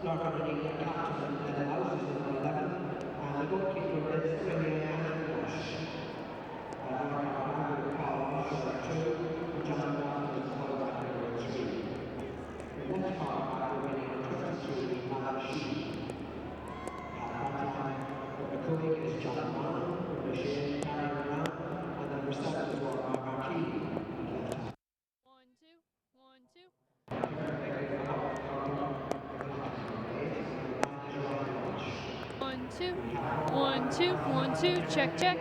Norfolk Unique captain Houses in number 11, and the goalkeeper is Premier Andrew Walsh. Norfolk Andrew Carl number 2, John Martin is fullback number 3. The left half winning 23, Alan Sheep. Number Cooling is John Brown, number Shane Darren Brown, and number 7 is Warren Marquis. 1-2, 1-2. 1-2, 1-2, 1-2. Check, check.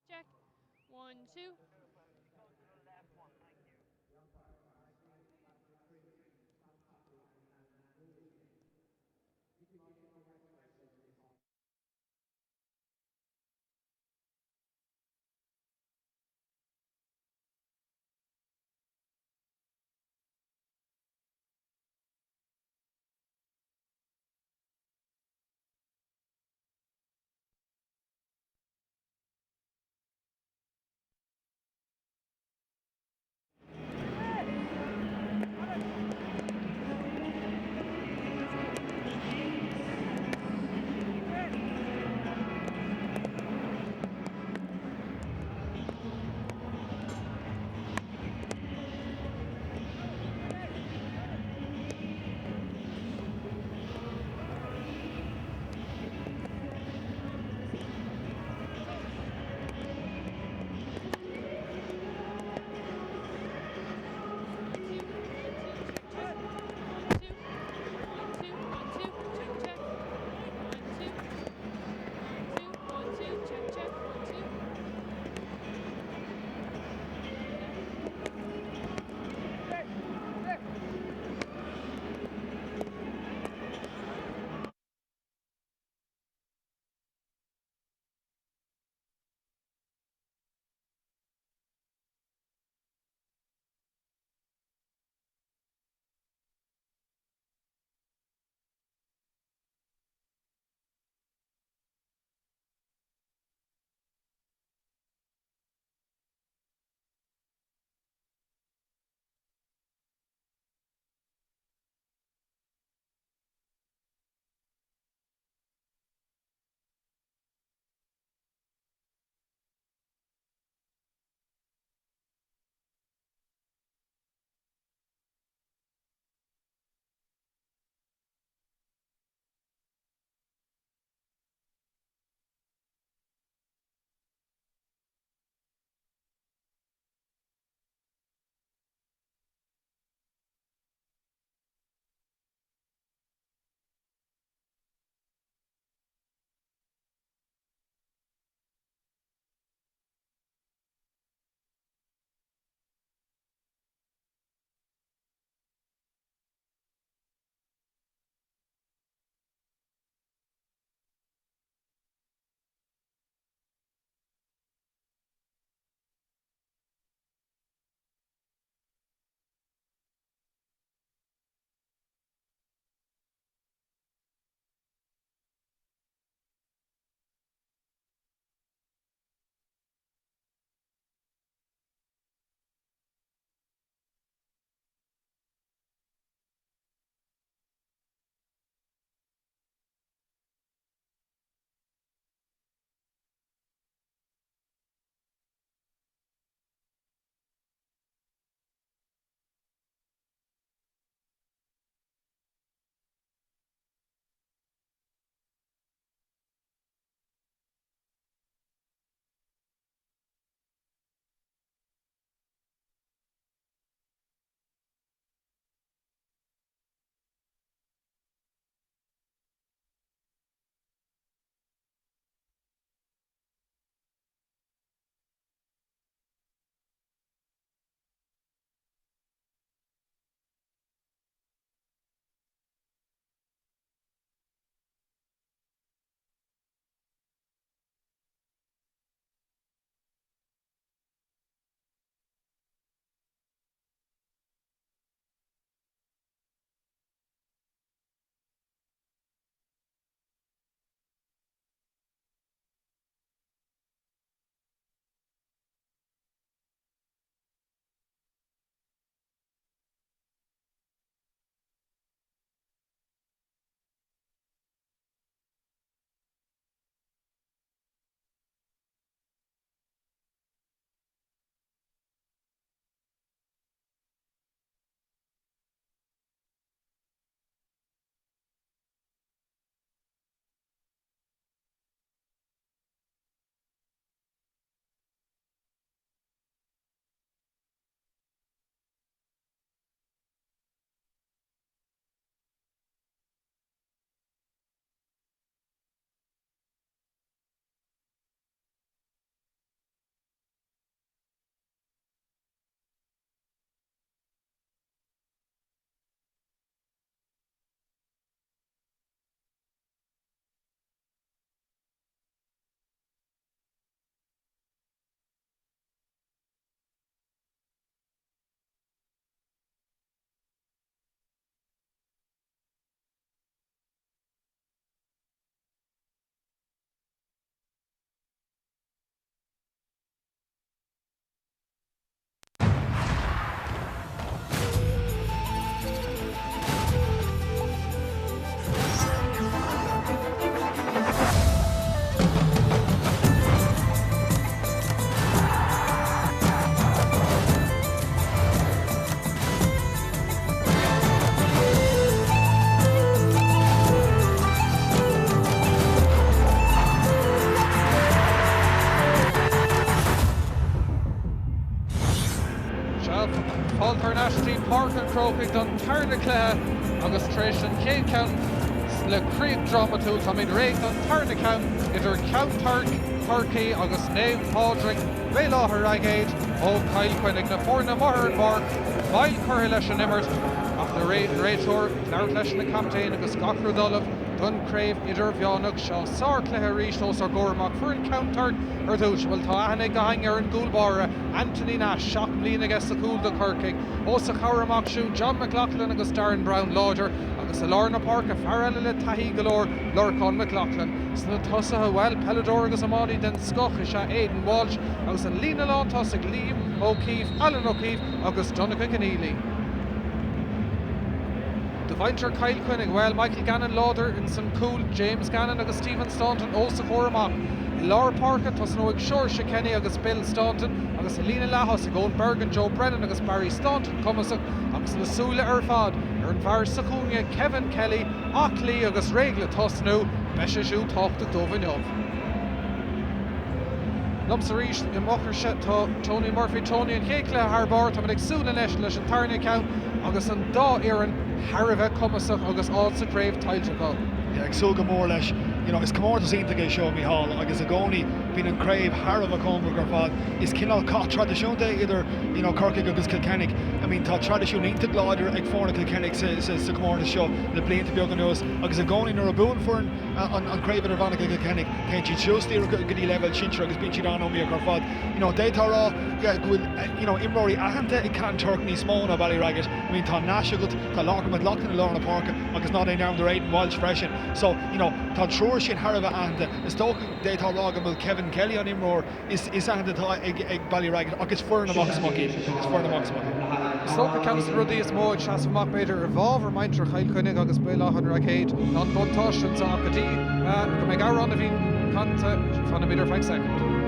Check. 1-2. Parker Croker don Tarna Clea agus Trish and Kane Count le Creed Drama to Tommy Drake don Tarna Count idir Count Turkey agus Nave Padraig Vela Haragate ó Kyle Quinnig na Forna Moher and Mark Mile Curry leis an Immert ach na Raitor Claire leis na Campaign agus Gachru Dolav Dun Crave idir Bheonach Shaw Sar Cleha Rishtos or Gormach for an Count Turk or Douche will Tahanig Gahanger and Gulbara Anthony Nash Shock Lean against the Cool the Kirking Osa Karamach Shoe John McLaughlin agus Darren Brown Lodger agus a Lorna Park a Farrell le Tahi Galore Lorcon McLaughlin Sna Tussa well Pelador agus Amadi den Skoch is Aidan Walsh agus a Lena Lawn Tussig Liam O'Keefe Alan O'Keefe agus Donegal Keneally The Vinter Kyle Quinnig well Michael Gannon Lauder in some cool James Gannon agus Stephen Staunton Osa Koramak Laura Parker Tusnoig Shore Kenny agus Bill Staunton agus Helena Lahos Gold Bergen Joe Brennan agus Barry Staunton Cumasuk agus na Sula Erfad Ern Var Sakunia Kevin Kelly Ockley agus Regla Tusnu Beshishu Talk to Dovinov Lumsarish in Mocker Shet Tony Murphy Tony and Kekla Harbour Tominic Sula Lesh and Tarnia Count agus an Da Aaron Harave Cumasuk agus also Crave Title Yeah, Exulga more lesh. You know, it's come out to see to get show me hall. I guess a goni been in crave Harava Conver Fad is Kinnell Cot tradition day either, you know, Kirkig agus Kilkenny. I mean ta tradition into Glider ag Forna Kilkenny says to come out to show the plane to be on nose. I guess a goni nor a boon for on crave or Vanica Kilkenny. Can't you choose the good level Chinchra has been on me or Fad. You know, they tara with you know, Imrory Ahanta it can't Turk ni small na Ballyraggett. I mean ta Nashagut, ta Larkin McLaughlin and Lorna Parker, because not in arm the Aiden Walsh freshen. So, you know, ta Shin Harava and is talking data Rogam with Kevin Kelly on Imroar is and the Ballyraggett och it's for the box monkey. It's for the box monkey. Stoker Council Ruddy is more Chas Mock Bader Revolver Minter Kyle Quinnig agus Bela Hunracade non Bontosh and Zakati Kamega Ronavin Conta Fan a meter 5 seconds.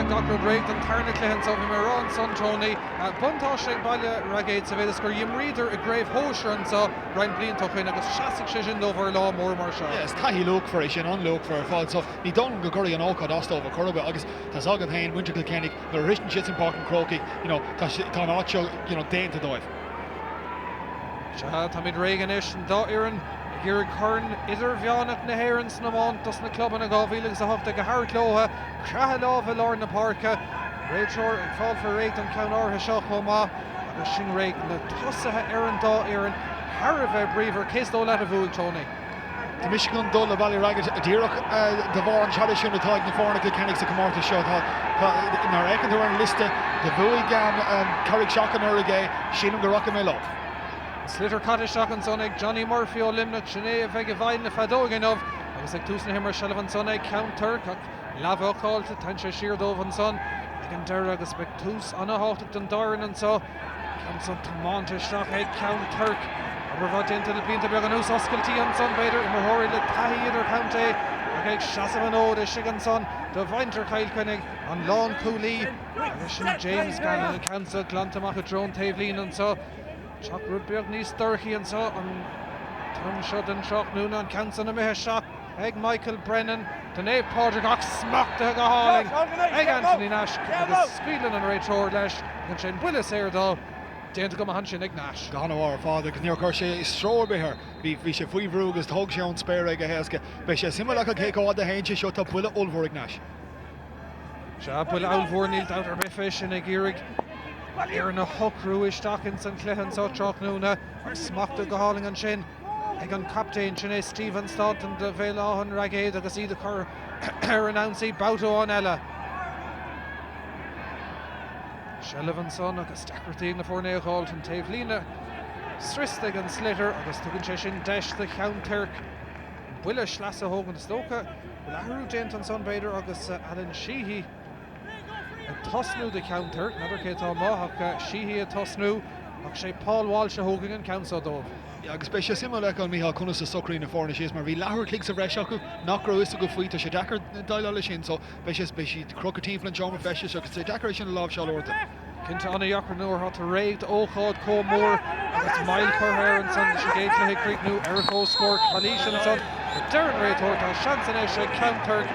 Gachro Drake and Tarna Clehens of Miron Son Tony Buntoshing Ballyraggett Savediskur Yim Reader a grave Hosher and so Ryan Blin Tochin agus Shasik Shishin over law more Marshaw. Yes, Tahi look for it and unlook for a fall. So he don't go curry and all cut off over Curva August Tazagan Hain Winter Kilkenny the written shits in Park and Croaky, you know, Tanacho, you know, Dane to dive. Shah Tamid Reaganish and Da Aaron Gary Kern idir Bheonach na Herons na Montas na club na Gavílig sa hofta go Harcloha Crahalova Lorna Parka Rachor and fall for rate and Count Orha Shochoma agus Shin Rake na Tussaha Aaron Da Aaron Harave Brever Kisdo Latavul Tony. The Michigan Dull of Ballyraggett Dirok the Vaughan Tradition the Tag the Forna Kilkenny to come out to shot in our reckon they were in lista the Buigam Carrick Shock and Urigay Shinum the Rockamelo. Slitter Cottage Shock and Sonic Johnny Murphy o Limnach Sinead Vegavine na Fadoganov agus ag Tusan Himmer Shelavan Sonic Count Turk Lava Call to Tansha Sheardov and Son again Dara agus Bectus Anna Hawtic and Doran and so Count Son Tamonta Shock Head Count Turk Overvat into the Pinta Beganus Oscalty and Son Bader Imahori Le Tahi either Count A okay Shasavan the Shigan Son the Vinter Kyle Quinnig on Lawn Cooley James Gannon and Council Clantamach Drone Tavelin and so Chuck Rudberg Nis Sturkey and so on Tom Shot and Shock Noon on Council and Mehe Shock Egg Michael Brennan the Nave Padraig smacked the Hauling Egg Anthony Nash Squealing and Rachel Lash and Shane Willis here though Dane to come a Hanshin Egg Nash Gone our father because near Kershay is stroll be here we should we Vrug is Tog Shown Spare Egg Heska but she similar like a cake all the hands shut up Willa Ulver Nash Shab Willa Ulver kneeled out her fish in a Gierig Aaron a hook Ruish Dawkins and Clehan so Chalk Nuna or smacked the Hauling and Shane ag an captain Sinead Stephen Staunton de bhéile áhan ragéad agus iad a chur ar an ansaí Bauto an eile. Sullivan son agus Stackerty na fórnéo Halton taobh lína Stristig an Slitter agus tugann sé sin deis de cheann Turk buile slasa hógan na Stocha lehrú déint an son beidir agus Alan Sheehy a tosnú de cheann Turk nadidir cétá máthach Sheehy a tosnú ach sé Paul Walsh a hógan an council dómh. Ja, agus be sé simú le an Mícheál Cúnas a socraí na fórna sééis mar bhí leabhar clics a bhreis acu nachró is a go faoite sé dechar daile lei sin so be si crocatíflan John feiste agus sé dechar sin láb se orta. Cinnte anna Jochar nuair hat a réid óchád Comór agus Mail Corhair an son sé géit le Creeknú Eric O'Score Chalísh an son Darren Réitor tá seansan é sé Count Turk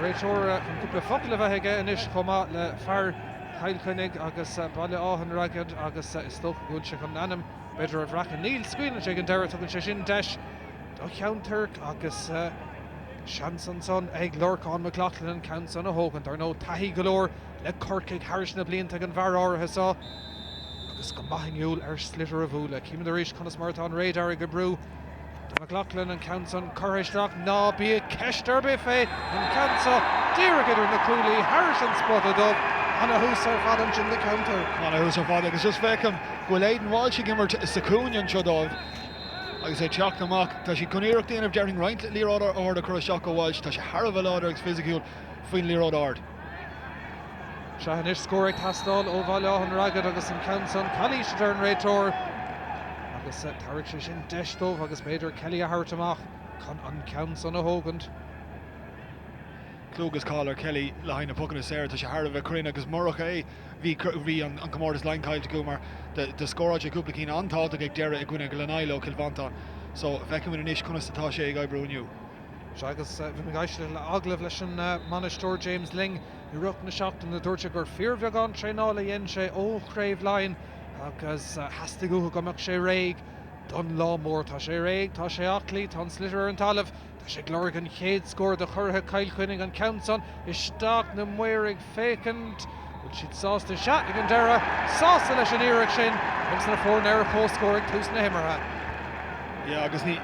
Réitor an cúpla focail a bheittheige inis chomá le fear Heilcunnig agus baile áhan ragad agus is tócha gúil se chun anam beidir a bhreacha níl scuoine sé an deire tugann sé sin deis do Count Turk agus seansan son ag Lorcán McLaughlin an count son a hógan dar nó taithí golóir le Corcaigh Harris na blianta an bhar áirithe sá agus go maithiniúil ar Slitter a bhúla cíimiid éis chunas martá an radar go brú Tá McLaughlin an count son choréisteach ná bí a ceistar be fé an cansa díragidir na cúlaí Harris an spot a dubh anna hús ar fad an sin de counter. Anna hús ar fad agus just fecum go léidir bháil si gimmar sa cúin an seodáibh agus é teach amach tá si chunéireach déanamh dearing roint lírád ard a chur seach go bháil tá sé Harbh láidir agus fisiciúil faoin lírád ard. Seanis scóraigh tastáil ó bhaile áhan ragad agus an count son Chalísh Darren Réitor agus tarigh sé sin deistómh agus beidir Kelly a thart amach chun an count son a hógant. Clúgus cálar Kelly le haine pucan is éir tá sé Harbh chuine agus morach é bhí an Comórtas Leincaillte go mar de scóráid sé cúpla cína antáilta ag deire i gcuine go lenailo Kilvantan so bheiceann in inis chunas atá sé ag oibrúniu. Agus bhí me gaiisle le aglah leis an manistóir James Ling i rucht na seachtain na dúirte gur fíormheagán tréála dhéon sé ó chréibh lein agus heasta go goach sé réig don lámór tá sé réig tá sé aclaí tá Slitter an talamh tá sé glóir an chéad scór de churtha Kyle Quinnig an countson isteach na muirigh fécant bhil siad sásta se ag an deire sásta leis an iarraigh sin agus na fór neir póscóir tús na himmartha. Ja agus ní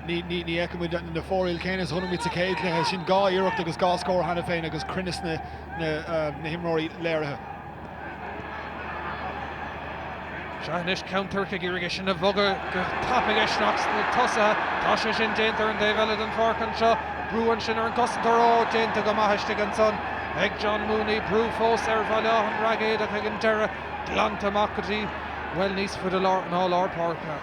eicimid na fórail céine thunamid sa céad le sin gá iireacht agus gá scór hena féin agus crinnis na himróí léirithe. Seanis Count Turk ag iirigh sin na bhoga go tapig eisneach na tosa tá sé sin déantar an déhheile an farcan seo brúan sin ar an cosantar ó déanta go maithaiste an son ag John Mooney brú fós ar bhaile áhan ragéad ag an deire glantamach gotí well níos fud an all parka.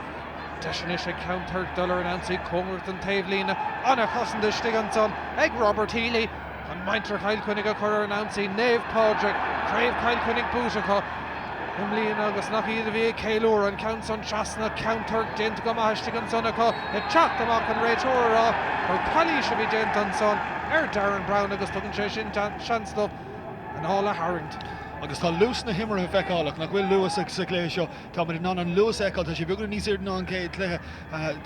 Deisianis ag Count Turk dullar an ansaí Comórt an taobh lína anna chosantaiste an son ag Robert Healy an maintar Kyle Quinnig a chur ar an ansaí Naomh Padraig craobh Kyle Quinnig búiseacha Imlíon agus nach iad a bhí céúr an count son trasna Count Turk déanta go maithaiste an son acu i teach amach an Réitor rá gur Chalísh a bhí déanta an son ar Darren Brown agus tugann sé sin seansdó an hála Harrington. Agus tá lús na himmarthe feicáach nach bhfuil luas sa léir seo tá mar ná an luas eáil tá sé beagna níos ar ná an céad lethe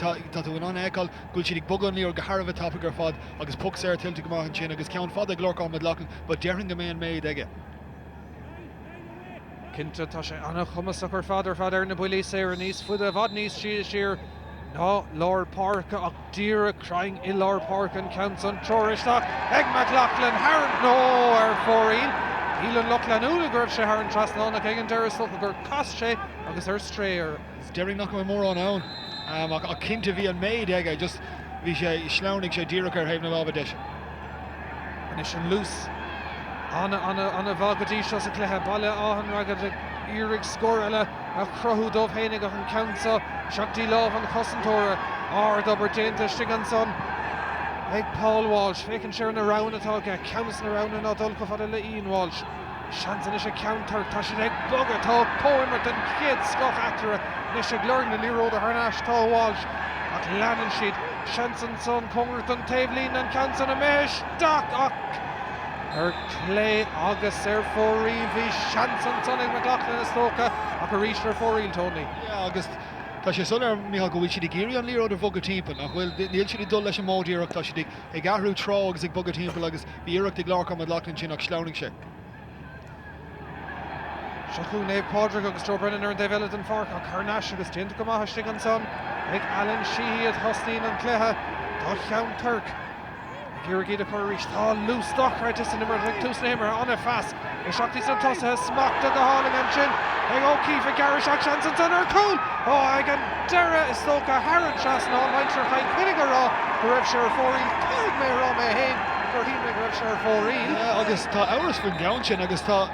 tá tú an eáil gúil siad ag bogan líor go Harbh tappa gur fad agus puc sé tiltte go maithan sin agus ceann fad ag Lorcán McLaughlin ba dearing go méon méid aige. Cinnte tá sé anna chumas a chur fadar ar na builí sé ar níos fud a bhd níos siar ná Lord Park ach díra crying i Lord Park an count son teiristeach ag McLaughlin Harrington nó ar fórín Ílan Lochlan úla gurb sé ar an trasnána ag an deire sulcha gur cas sé agus ar stréir. Is dearing nach go mór an ann ach cinnte bhí an méid aige just bhí sé sleannig sé díra ar héimh na lába deis. An is an lús Anna bhagadí seo sa cléthe baile áhan ragad iarraigh scór eile a chrothú dómh héananig an countsa seachtaí lámh an chosantóra dobar déanta an son ag Paul Walsh fécinn sé na rán atá ceannas na rán ná dul go fada le Ian Walsh seansan is sé counter tá sé ag bogad tá póimar den chéad scoch atara nes sé glóir na líród a thnáis tá Walsh ach leanan siad seansan son Comórt an taobh lín an cansan a méis ach ar clé agus ar fórí bhí seansan son ag McLaughlin is tócha ach a ríist ar fóríl Tony. Agus tá sé son ar Mícheál go bhfuil siad géirí an líród a bogad timpeall ach bhfuil níl siad dul leis an módíireach tá siad ag ahrú trá agus ag bogad timpeall agus bhí iireacht ag Lorcán McLaughlin sin ach sleannig sé. Seachú Nave Padraig agus Joe Brennan ar Dave Ellison Fark a Carnash agus Dinta go maithe stig an son ag Alan Sheehy at Hosteen an Cleha dá cheann Turk Girgid a Currish tá loose stock right is in the like Tusan Himmer on a fast a Shakti Santosa has smacked the hauling and chin ag O'Keefe a Garish Actions and Son are cool oh I can Dara is Stoka Haran Chasna all night for high Quinniger raw the Rev Share 4 third may raw may hain 13 may Rev Share 4 yeah agus tá hours for gown chin agus tá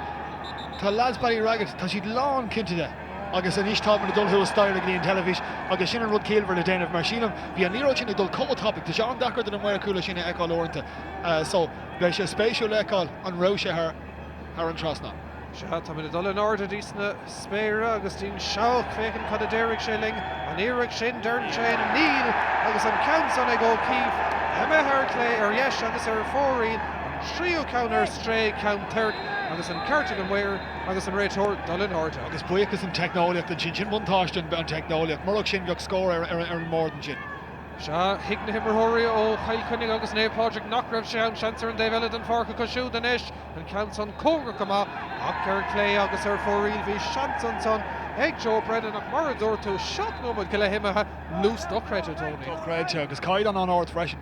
lads Barry Raggett tá siad lán cinnte de agus an ish top in the dull who style again television agus sin an rud céilver le déanamh mar sílam bhí an níro sin ag dul co topic tá Sean Dacker den an mhair coolla sin eáil orintanta so bheith sé spéisiú leáil an roise ar an trasna. Se tá mid dul an orda dísna spéire agus tín seach fécin cad a Derek Shilling an Eric sin Dern sin Neil agus an Council ag O'Keefe Emma Hartley ar yes agus ar fórín trio counter stray count Turk agus an Cartigan Weir agus an réitor Dublin Orta agus buchas an technoliacht an sin buntáistin an technoliacht marach sin beag scór ar an mórdan sin. Se hiic na himmarthirí ó Chail Cunning agus Nave Padraig nach raibh sé an seansar an Dave Ellison Fark go siúd an isis an Council cógra cumá ach ar Clay agus ar fóríl bhí seans an son ag Joe Brennan ach mar a dúir tú seach nómad go le himethe lús dochreite Tony. Dochreite agus caiid an áirt freisin.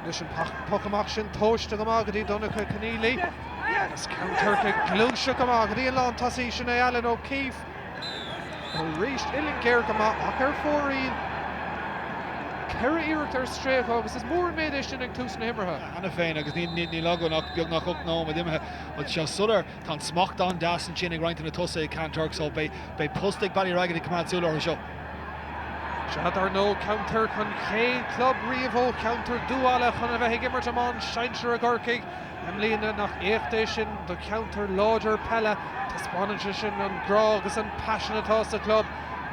Nus an pochamach sin tóiste go mágadí donna chu Canílí agus Counturca glúise go mágadí an lán tasí sin é Alan O'Keefe ó ríist Illinger go má ach ar fóríl Ceir iirecht ar stréach agus is mór méid sin ag tús na himmartha. Anna féin agus ní lagu nach beag nach up ná a dimethe but se sular tá smacht an das an sin ag roiint na tosa ag Canturk so bei pustig Barry Raggett ag cumad ar seo. Se ar nó counter chun chéad club riomhó counter dúála chun a bheith gimmert amán seinsear a gorcaig am líana nach éachtaéis sin do counter láidir pelle tá spáinte sin an grá agus an passionatá sa club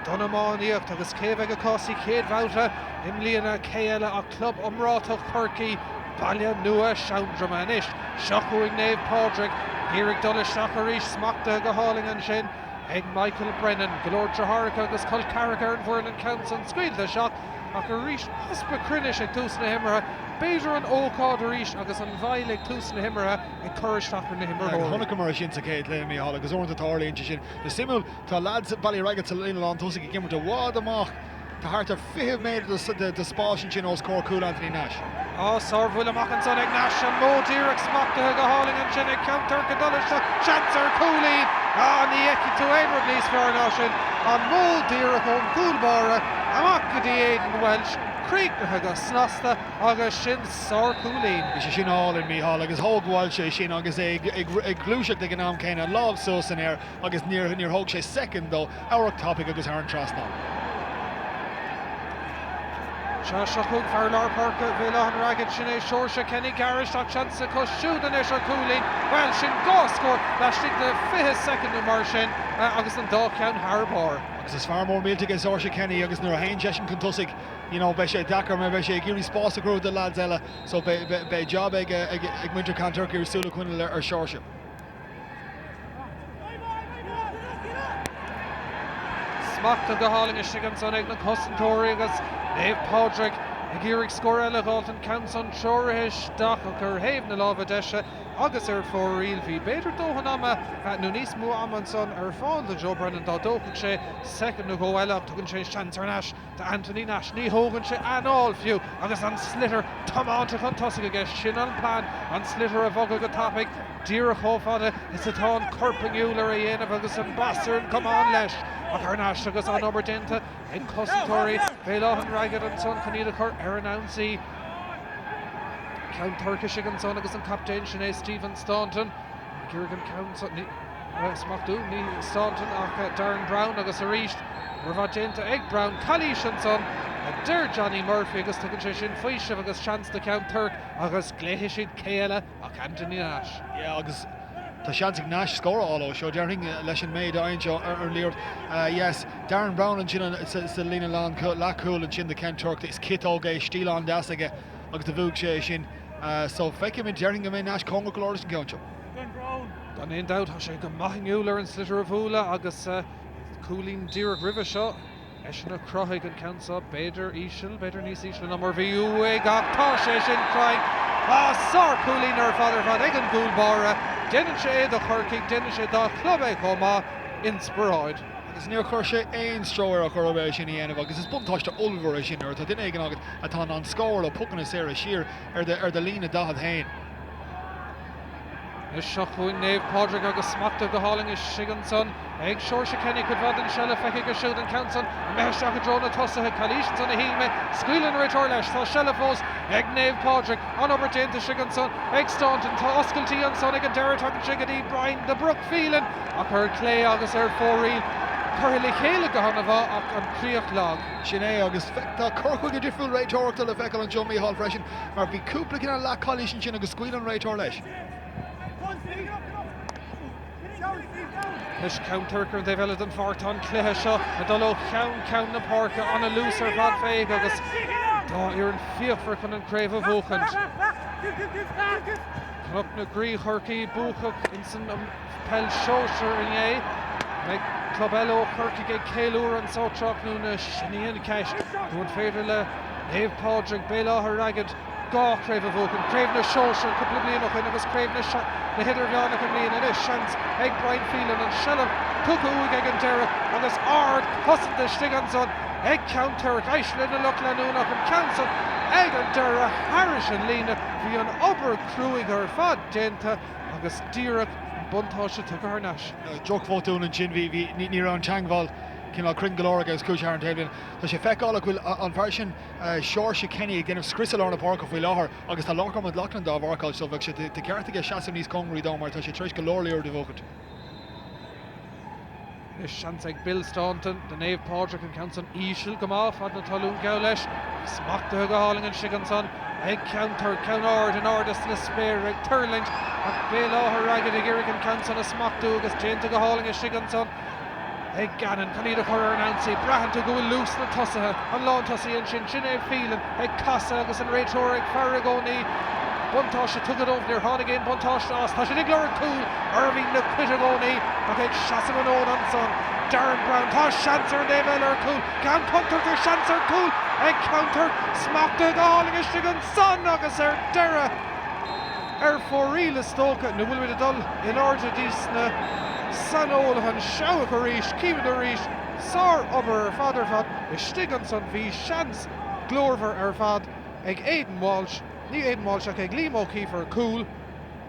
donna máíocht agus céimh go cosí céad bhouta im líana céile a club omrátach Corky bailile nua seandramanis seachúing Nave Padraig Gírig dul isteach a rís smachta go háling an sin ag Michael Brennan, Galore Traharca agus Col Carragher an bhuiin an Council scuil the shot ach a rís hospa crinish ag tús na himmartha Beidir an ócád a rís agus an bhaile ag tús na himmartha ag coristeach na himmartha. Honnacha mar sin sa céad le mí hall agus orintanta táirlíonn sin. The simú tá lads Barry Raggett sa líon an tosaigh i gimmert a bhád amach tá hart a 5 méid de spáisisin sin os cór cool Anthony Nash. Sár bhfuil amach an son ag Nash an módíreach smachtathe go háling an sin ag Counturca dul isteach seansar Coolín ní eici tú éimre níos fear ná sin an módíreach ón gúlbára amach go dtí Aidan Welsh Creeknathe go snasta agus sin sár Coolín. Is sé sin áil in mí hall agus thógháil sé sin agus ag glúiseach ag an am céine láb sos an air agus níor thóg sé second dó áireach topic agus ar an trasná. Seachúg Farlar Park Villa an Raggett sin é seirse Kenny Garish ach seansa cos siúd an is ar Coolín well sin gá scór leistigh de 5 secondú mar sin agus an dá ceann Harbor. Agus is far mór mílte ag Saoirse Kenny agus nuair a hain sin chun tosaigh bheith sé Dakar me bheith sé géirí spás a grú de lads eile so be job ag muintir Canturk ar súla chuine ar seirse. Smachta go háling is an son ag na cosantóirí agus Nave Padraig ag Gírig scór eile gáilt an Council seoirithe dach gur héamh na lábha deise agus ar fóríl bhí beidir dóhan ama nó níos mú am an son ar fáil le Joe Brennan dá dóchan sé second nó go eile tugann sé seansar Nash de Anthony Nash ní hógann sé anáil fiú agus an slitter tomáta chun tosaigh aige sin an plan an slitter a bhogad go tapig dír a chófáda is atá an corpingúlar a dhéanamh agus an basar an cumán leis ach ar Nash agus an oberdinta in cosantóirí Bhéile an Raggett an son chuníad a chur ar an ansaí Counturca sig an son agus an captain sin é Stephen Staunton Gilligan Council smachú ní Staunton ach Darren Brown agus a ríist Ravagenta ag Brown Calís an son a dir Johnny Murphy agus tugann sé sin faoisih agus chance de Counturc agus gléithe siad céile ach Anthony Nash. Yeah, agus tá seansig Nash scór ála seo dearing leis an méid ainseo ar líort. Yes, Darren Brown an sin sa lína lecool an sin de Counturc is kit ógé stíl an deasaige agus de bhúg sé sin so feice mé dearing go mé Nash conga glóris an gceann. Don éon doubt tá sé go maithingúlar an slitter a bhúla agus Coolín díreach ribh seo sin a crothaigh an Council beidir ísisiil beidir níos ísisiil na mar bhíú ag ach tá sé sin craig Sár Coolín ar father fad ag an gúil bara. Dénn sé do chorcaigh, dénn sé dá club ag chomá inspiráid. Agus níor chuir sé éon stróir a chur sin dhéanamh agus is buntáiste ulmhar sin ar tá duine ag an agad atá an scóir le pucanna sé a siar ar de lína dahad hain. Is seo chuin Naomh Pádraig agus smachta go háling is Siganson. Ag Saoirse Kenny could bhd an sele feice go siúd an Counson. Meiste go drona tosathe Calísin san na híime. Scuilen réiteir leis tá sele fós ag Naomh Pádraig an obair déanta Siganson. Ag Staunton tá oscailtí an son ag an deireadh tugann sigadí Brian de Brook Phelan ach ar clé agus ar fóríl. Curly chéile go hanna bh ach an críoch lag. Sin é agus tá corchuig go difriúil réiteirta le feiceil an John Mícheál freisin mar bhí cúpla cinna le Calísin sin agus scuilen réiteir leis. Is Counturker they veled an fartan cléthe seo a dul ceann na páirce an a lúsar bhd féig agus tá ar an fiofar chun an craobh a bhuachant. Club na grí chorcaí búchach in san pell seoir in é. Meg club eile chorcaí ag céúr an sáteach nó na sinníon ceis. Dúin féidir le Naomh Pádraig béláthair agad gá craobh a bhuachant. Craobh na seoir cúpla blianach in agus craobh na hidir bheánach an líon is seans ag Brian Phelan an shellam tucúig ag an deireadh agus ard hosan de Stiganson ag Counturk Aislinn na Luchlanúnach an Counson ag an deireadh Harris an lína bhí an obair cruúig ar fad déanta agus díreach buntáiste tucha ar neis. Jock fótún an sin bhí ní an teangháil cinál cringolóra agus cúise an taobhlinn. Tá sé feicála bhfuil an bhar Saoirse Kenny ag déanamh scriosáil na páirce faoi láthair agus tá láchar mod Lachlan dá bharcáil so bheith sé de ceartaige seaamh níos congraí dá mar tá sé tríos go lorlaíor de bhógad. Is seans ag Bill Staunton, the Naomh Pádraig an Counson íseal go má fad na talún gabh leis. Smachta go háling an Siganson ag Countur ceanard an ardas na spéir ag Turling ach béláthair agad ag Eric an Counson a smachú agus déanta go háling an Siganson. Ag Gannon, Caníad a chur ar an ansaí, brahan to go bhfuil lús na tosathe, an lán tosaí an sin Éamh Phelan, ag Casa agus an réiteoir ag Farragóní. Buntáiste tugad ómh níor tháinig éon buntáiste as, tá sin ag leir cúil ar bhí na Cuitagóní ach ag seasamh an ón an son. Darren Brown, tá seansar an éimh eile ar cúil, gan puntar tar seansar cúil ag Countur, smachta go háling is an son agus ar deireadh ar fóríl is tóca, na bhfuil a dul in áde díos na San Olahan seoach a ríis, cíimid a ríis, sár obair ar fad is Stiganson bhí seans glórmhar ar fad ag Aidan Walsh, ní Aidan Walsh ach ag Liam O'Keefe cúil,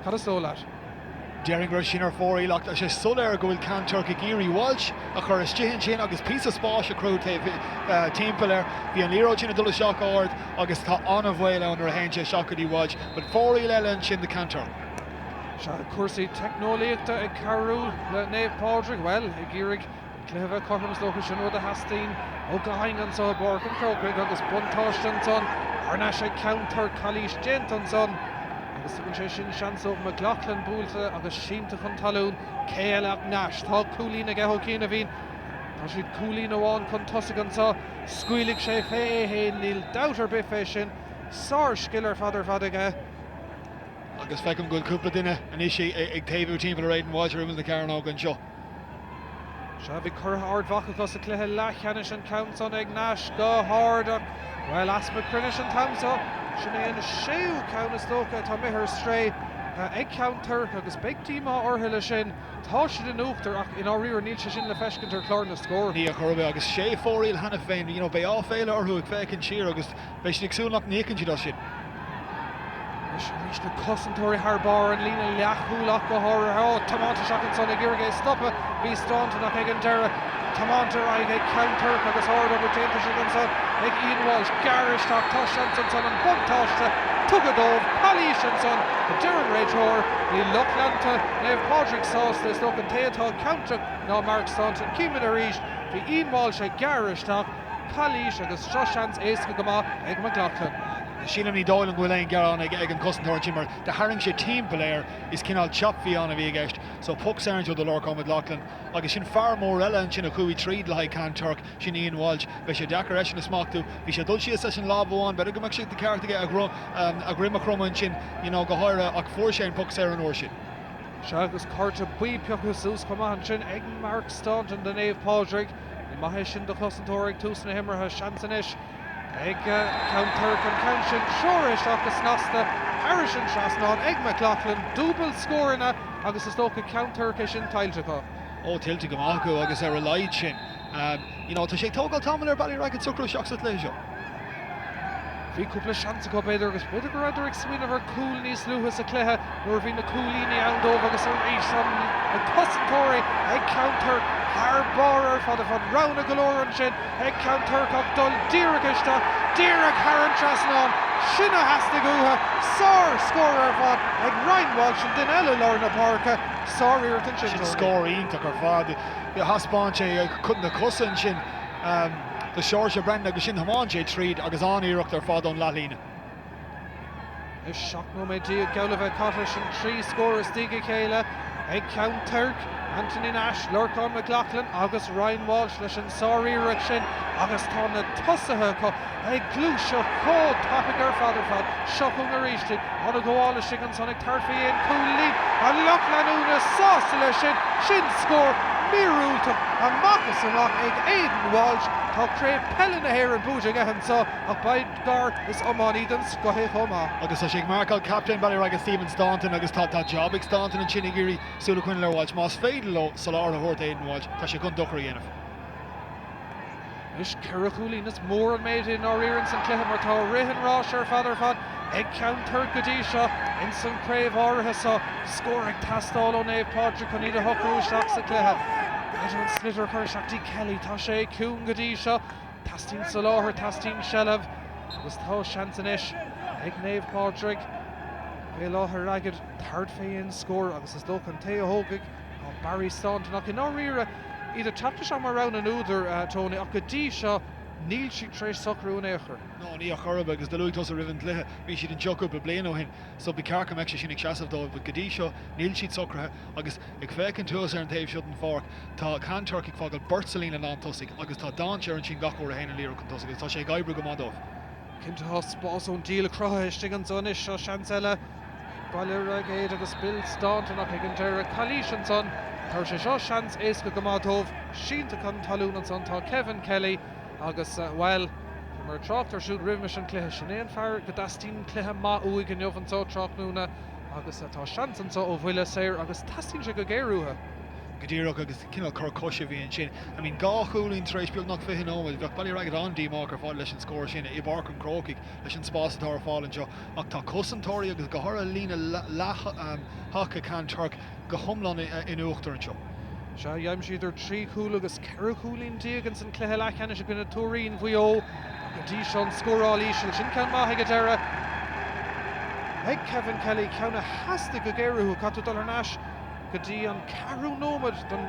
cad is dó leat. Dearing sin ar fórí leach sé soléir go bhfuil Counturk ag Geary Walsh a chur istíhann sin agus pí a spáis a crú timpeall bhí an líró sin a dul seach ard agus tá anna bhfuil an ar a héintse seachadí Walsh, but fórí leile sin de Counturk. Se cuasaí technoliaachta ag carú le Naomh Pádraig, well, ag Gearig cléibh chormas dócha sin rud a hastín ó gaing an sa Bork an Crocaig agus buntáiste an son arneis ag Countur Calís déant an son agus tugann sé sin seansóg McLaughlin búlta agus sínta chun talún céile ach neis tá Coolín ag eithó cína bhín tá siad Coolín amháin chun tosaigh an sa scuilig sé fé héin níl dautar bifé sin sár skillar fad aige. Agus feicim goil cúpla duine an isí ag taobhú timpeall ar Aidan Walsh ar the Cairn an seo. Se bhí chur ardhacha go sa cluthe lechanis an Counson ag neis go hárdach. Well, aspa Crinish an tamsa sin é an séú ceannas tócha tá mithir stré ag Counturk agus beag tíma orthaile sin tá siad an uachtar ach in áíor níl se sin le feiscintar chlár na scór. Ní a chorbe agus sé fóríil hena féin, bé á féile orthú ag fécinn siar agus bheits nig súnach nícinn siad sin. Rís na cosantóirí Harbar an lína leachúlach go háir Tamanta seach an son ag Geargé stoppa bhí Staunton ach ag an deireadh Tamanta ag Counturk agus ard obair déanta sin an son ag Ian Walsh garisteach tá seans an son an buntáiste tugadómh Calís an son a deireadh réiteoir í Luchlanta Naomh Pádraig sásta is nóg an téatá Counturk ná Mark Staunton cíimid a ríis bhí Ian Walsh ag garisteach Calís agus seo seans éasca go maith ag McLaughlin. Sílan ní dáil an ghfuil garán ag an cosantóir sin mar de haing sé timpplair is cinál chophí an a bhí gist, so puck saint do Lorca McLaughlin agus sin far mór eile an sin a chuí tríd le Counturk sin Ian Walsh bheith sé dechar éis na smachú, bhí sé dul sios sin lábháin, be go meach si de ceartaige a grimach chroman sin go háire ach fuair sé an puck sé an uair sin. Se agus carta buí peachas ús chumán sin ag Mark Staunton den Naomh Pádraig, i maithe sin do cosantóir ag tús na himmartha seansanis ag counter contention Shorish agus nasta Harrison Trasnon ag McLaughlin double scorena agus is tóca counter sin tailte go. Ó tiltte go acu agus ar a leid sin. You know, tá sé tógáil tamil ar Ballyragget sucrú seach sa léisio. Bhí cúpla seansa go beidir agus beidir go raidir ag smíanamh ar cúl níos luchas a cléthe nuair bhí na cúlíní andómh agus ar rís an cosantóirí ag counter haar bar ar fad a fan round a galore an sin ag counter ag dul díraigiste díraigh Haran Trasnon sinna hasna gútha sár scór ar fad ag Ryan Walsh an den eile Lorna Parka sár iirtan sin Scór ionach ar fad. Bhí haspáin sé chun na cosan sin the Seoirse Brendan agus sin hamáin sé tríd agus aníireacht ar fad ón lalína. Is seach nó méid díag geala bheith Cottish an 3 scór is díga chéile ag counter Anthony Nash, Lurcan McLaughlin agus Ryan Walsh leis an sáiríreacht sin agus tá na tosathe có ag glúisio có tapig ar fad seachún a ríiste anna ghála sin an sonnig tarfaíon cúlí a Lochlanúna sásta lei sin scór míúlta a machas amach ag Aidan Walsh tá cré pellin na héir an búide gahan sa ach baid gar is amání den scothí chomá. Agus tá sé marcail captain Ballyragget Stephen Staunton agus tá job ag Staunton an sinna géirí súla chuin le Walsh más féidir lo sa lá a thuirt Aidan Walsh tá sé chun dochar dhéanamh. Is Caracúlín is mór an méid in áíann san cléthe mar tá rihan rás ar fad ag counter godí seo in san craobh áirithe sa scór ag tastáil ó néamh Padraig chun iad a thocrúisteach sa cléthe. Idir an slitter chuir seachtaí Kelly tá sé cún godí seo tastín sa láthair tastín Shellah agus tá seansan isis ag néamh Padraig bé láthair agad third féin scór agus is dóch an taobh thógaigh á Barry Staunton ach in áíire iad tapta sem mar ran an úidir Tony ach godí seo níl si tréis socrún éair. No, ní a chorba agus de luúigh a rihann léthe bhí siad an teoú be blian ó hin, so bhí cearcha meid sé sin ag seasamhdó bh godí seo níl siad socrathe agus ag fécinn túas ar an taobh seo an fág tá cantarc ag fágal Bertsalín an tosig agus tá dáint ar an sin gachúir a héanana líra an tosig agus tá sé gaibre go madómh. Cinnte spás ón díal crotha istigh an son is seo seans eile Ballyragget agus Bill Staunton ach ag an deire Calís an son tar sé seo seans éasca go madómh sínta chun talún an son tá Kevin Kelly agus well mar tráchttar siúd rimis an cléthe sin éon fear go dastín cléthe má uig an jobhan tó tráchtnúna agus tá seans an ó bhuiile séir agus tastín sé go géirúthe. Godíireach agus cinál chur cosise bhíon sin. I mean gá chúlín tréis beag nach fihin óid, bheith Ballyragget an díach ar fáil leis an scóir sin i bar an crócaigh leis an spásatá ar fáil anseo ach tá cosantóirí agus go thora lína hacha cantarc go thomlan in uachtar anseo. Se dhéim siidir 3 cúla agus 4 cúlín díag an san cléthe lechanna se gona túirín bhuió go dtí seán scóráil ísisiil sin ceann maithe go deire ag Kevin Kelly ceanna hasasta go géirú catú dul ar Nash go dtí an carú nómad don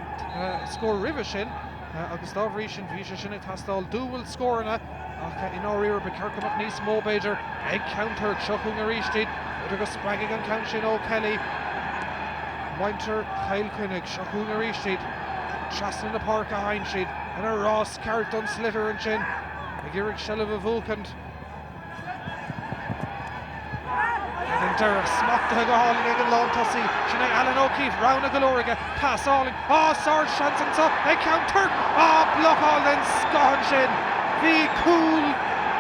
scór ribh sin agus dábhrí sin bhí sé sin ag tastáil dúbhail scóranna ach in áíir be cearcamach níos mó beidir ag counter seachún a ríistíad idir go spraigigh an count sin ó Kelly Winter Kyle Quinnig seachún a ríistíad Trasna na Park a hain siad an a Ross ceart don slitter an sin ag iirigh Shellah a bhúcant an deire smachtathe go hálainn ag an lán tosaí sin ag Alan O'Keefe round a galóraige pasáling Sarge Shanson sa ag counter blochál den scahan sin bhí cúl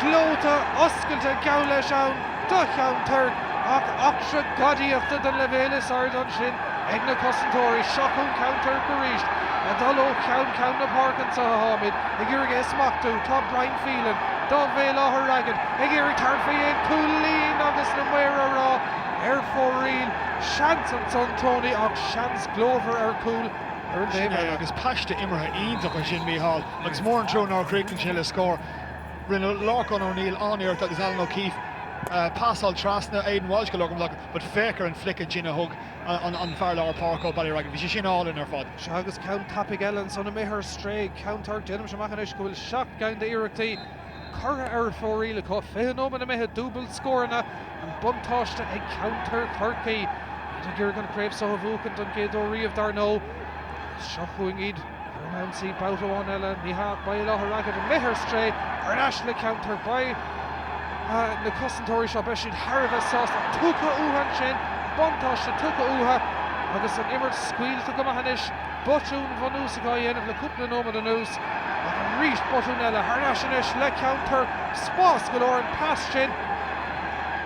glóta oscailte geall leis ann do counter ach achtra gadíochta den levéile Sarge an sin ag na cosantóirí seachún counter go ríist a dul ó ceann na Parkin sa hámid ag iirigh ismachtú tá Brian Phelan dá bhé láthair agad ag iirigh tarfaíon cúlín agus na muire rá ar fórín seans an son Tony ach seans glóbhar ar cúl ar an déime agus paiste immerthe ionach an sin Mícheál agus mór an trún ár críocann sin le scór rinne Lorcan O'Neill aníirt agus Alan O'Keefe Pasal Trasna Aidan Walsh go logam but Faker and Flick and Gina Hug on Farlar Park ó Ballyragget bhí sé sin all in ar fad. Se agus count tapig Ellen son a méthir stray counter denim semachchanis go bhfuil seach gain de iireachtaí chura ar fóríle có féanómana méthe dúbal scórna an buntáiste ag counter Turkey idir gur gan craibh so a bhúcant an géad ó riamh dar nó seachúing iad ar an sí boutáin eile níha bail láthair agad an méthir stray ar an asle counter by na cosantóirí seo be siad Harbh sásta tucha uhan sin buntáiste tucha uha agus an immert scuilte go maithanis botún van ús a dhéanamh le cúpla nómad an ús ach an Reach Botunella, Harnashinish, Le Counter, Spas Galore and Pastin.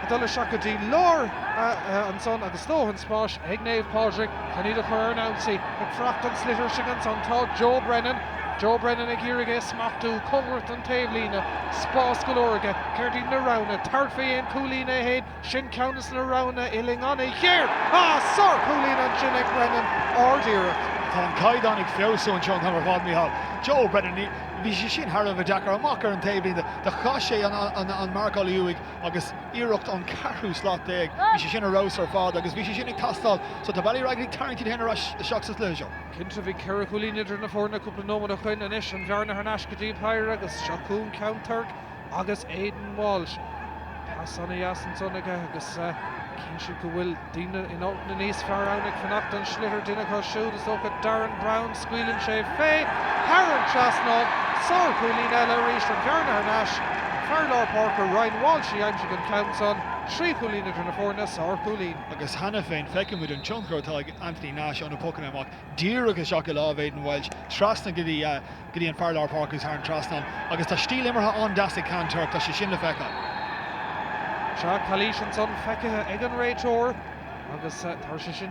Adela Shakadi, Lor and son agus Stohan Sposh, Egnave Padraig, Canida Chur Nancy, McFracton Slitter Shigans on Todd, Joe Brennan a Girige, Smaktu, Congrat and Tavelina, Spas Galorga, Cerdine Narowna, Tartfi and Coolina Head, Shin Countess Narowna, Illingana here. Sir Coolina and Shinnick Brennan, Ordira. Tá caiidánig fiosú an Sean Hammer fád Mihal. Joe Brennan bhí sé sin Har a Jackar amachar an taobh de chaise an Mark Oliúig agus iirecht an carú slot déag. Bhí sé sin a Roser fád agus bhí sé sin ag tastal so tá bailí raigh tarintí henna seachas leisio. Cinnte bhí Ceithre Coolín idir na fórna cúpla nómad a chuin an isis an bhearna Harnash go dtí Pyre agus Seacún Counturg agus Aidan Walsh. Passanna Yasan Sonnaige agus Kinship go bhfuil Dina in Alton níos fear annig fannacht an Schlitter Dina chu siúd is ócha Darren Brown squealing sé fé Haran Chasnall Sir Coolín eile ríist an bhearna Harnash Farlor Parker Ryan Walsh aimse an counts on Srí Coolín idir na fórna Sir Coolín. Agus Hannah féin fecin an chuncar tá Anthony Nash an pocan amach. Dír agus seach go láh Aidan Walsh. Trasna go dtí an Farlor Parker's Haran Trasnall. Agus tá stíl imirtha an dasig Cantor tá sé sin le fecha. Sean Kalish and son fecithe ag an réiteoir agus tar sé sin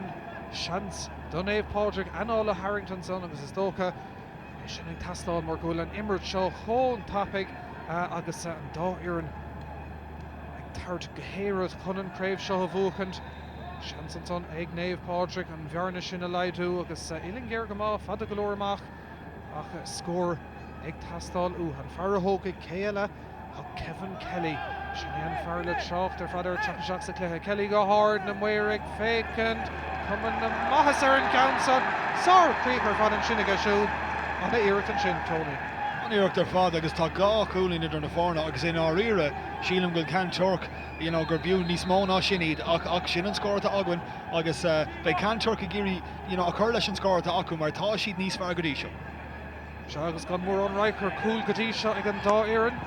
seans Donaigh Padraig and Ola Harrington son agus is dócha sin ag tastáil mar gúil an imirt seo chón tapig agus an dá iarn ag tart gohéad chunan craibh seo a bhuachant seans an son ag Naomh Padraig an bhearna sin a leidú agus Ilingéir go má fada go leor amach ach scór ag tastáil an farthóga céile Kevin Kelly. Sinean Farlett Shock, their father Chuck sa Cleha Kelly go hard na Muirig vacant. Coming the Mahasar and Counson. Sir Creeper fad an Shinniga show on the Irritan Shin Tony. An Irric their father agus tá gá cooling idir na fórna agus in áíre sílam go Canturk gur bú níos mó ná sinad ach sin an scóir a agan agus bei Canturk a géirí a chur leis an scóir a acu mar tá siad níos fear go dtí seo. Seo agus gan mór an Riker cool go dtí seo ag an dá éireann.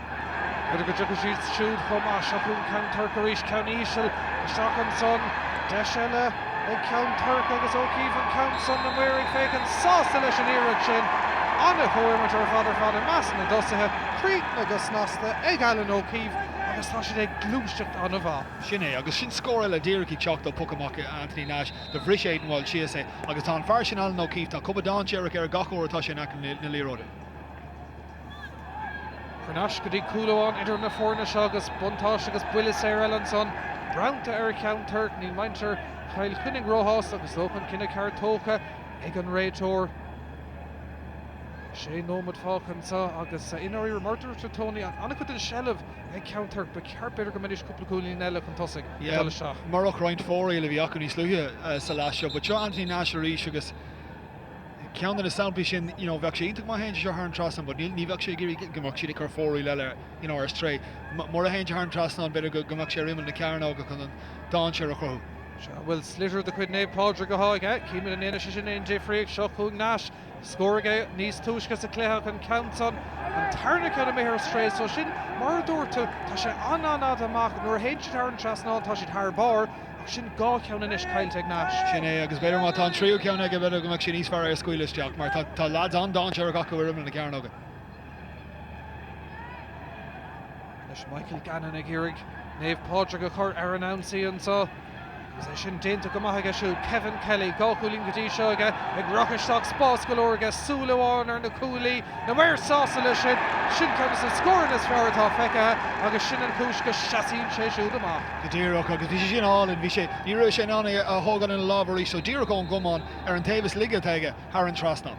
Go go siad siúd chumá Seacún Counturk arís Countíisiil Seach an son Deisile ag Counturk agus O'Keefe an Counson na Muirig fécin sásta leis an iarad sin anna chuirmid ar fada meas na dosathe Creek agus nasta ag Alan O'Keefe agus tá siad ag glúisteach an a bhá. Sin é agus sin scóir le díraí teach do pucamach Anthony Nash do bhris Aidan Walsh sias é agus tá an fear sin Alan O'Keefe tá cuppa dáintéireach ar gachóir atá sin na líróide. Harnash go dtí cúlaháin idir na fórna seo agus buntáis agus builis ar Ellen son Brownta ar Counturk ní maintear chail chuinnig Rojas agus ópan cinna ceart tócha ag an réiteoir. Sé nómad fáchan sa agus inarí martar to Tony anna chud an sellh ag Counturk be ceart beidir go miniis cúpla cúlaín eile chun tosig. Marach roiint fóraí le bhí acu níos luithe sa leisio, but seo Anthony Nash arís agus cean na samplaí sin bheadh sé ionach má héint seo Haran Trasnall, but ní bheadh sé géirí gomach siad chu fóraí leile ar stré. Mar a héint Haran Trasnall beidir go gomach sé riman na cearn ága chun an dáintear a chruthú. Well, Slitter the quid Naomh Padraig go háige, cíime an éine sin in Jeffrey Seacún Nash, scóraige níos túisce sa Cléach an Counson, an tarna ceanna méhar stré, so sin mar dúirtu tá sé anad amach nuair héint siad Haran Trasnall tá siad thar bar, ach sin gá ceanna inis caiilte ag Nash. Sin é agus beidir má tá an tríú ceanna go beidir gomach sé níos fear ar scuileisteach, mar tá lads an dáintear a gacu riman na cearn ága. Leis Michael Gannon ag iarraig Naomh Padraig a chur ar an ansaí an sa. Is sin dénta go maithe siú Kevin Kelly gácúlín go dtí seo ag rockaisteach spás go leor súlaháin ar na cúlaí na mhair sása lei sin ceannas an scóir is fearr atá feicthe agus sin an cúis go seaíonn sé siúd amach. Go dtíreach agus bhí sé sin álinn bhí sé ní raibh sé anna a thógan in lábharí so díreach ón gomán ar an taobhas liga teige Haran Trasnall.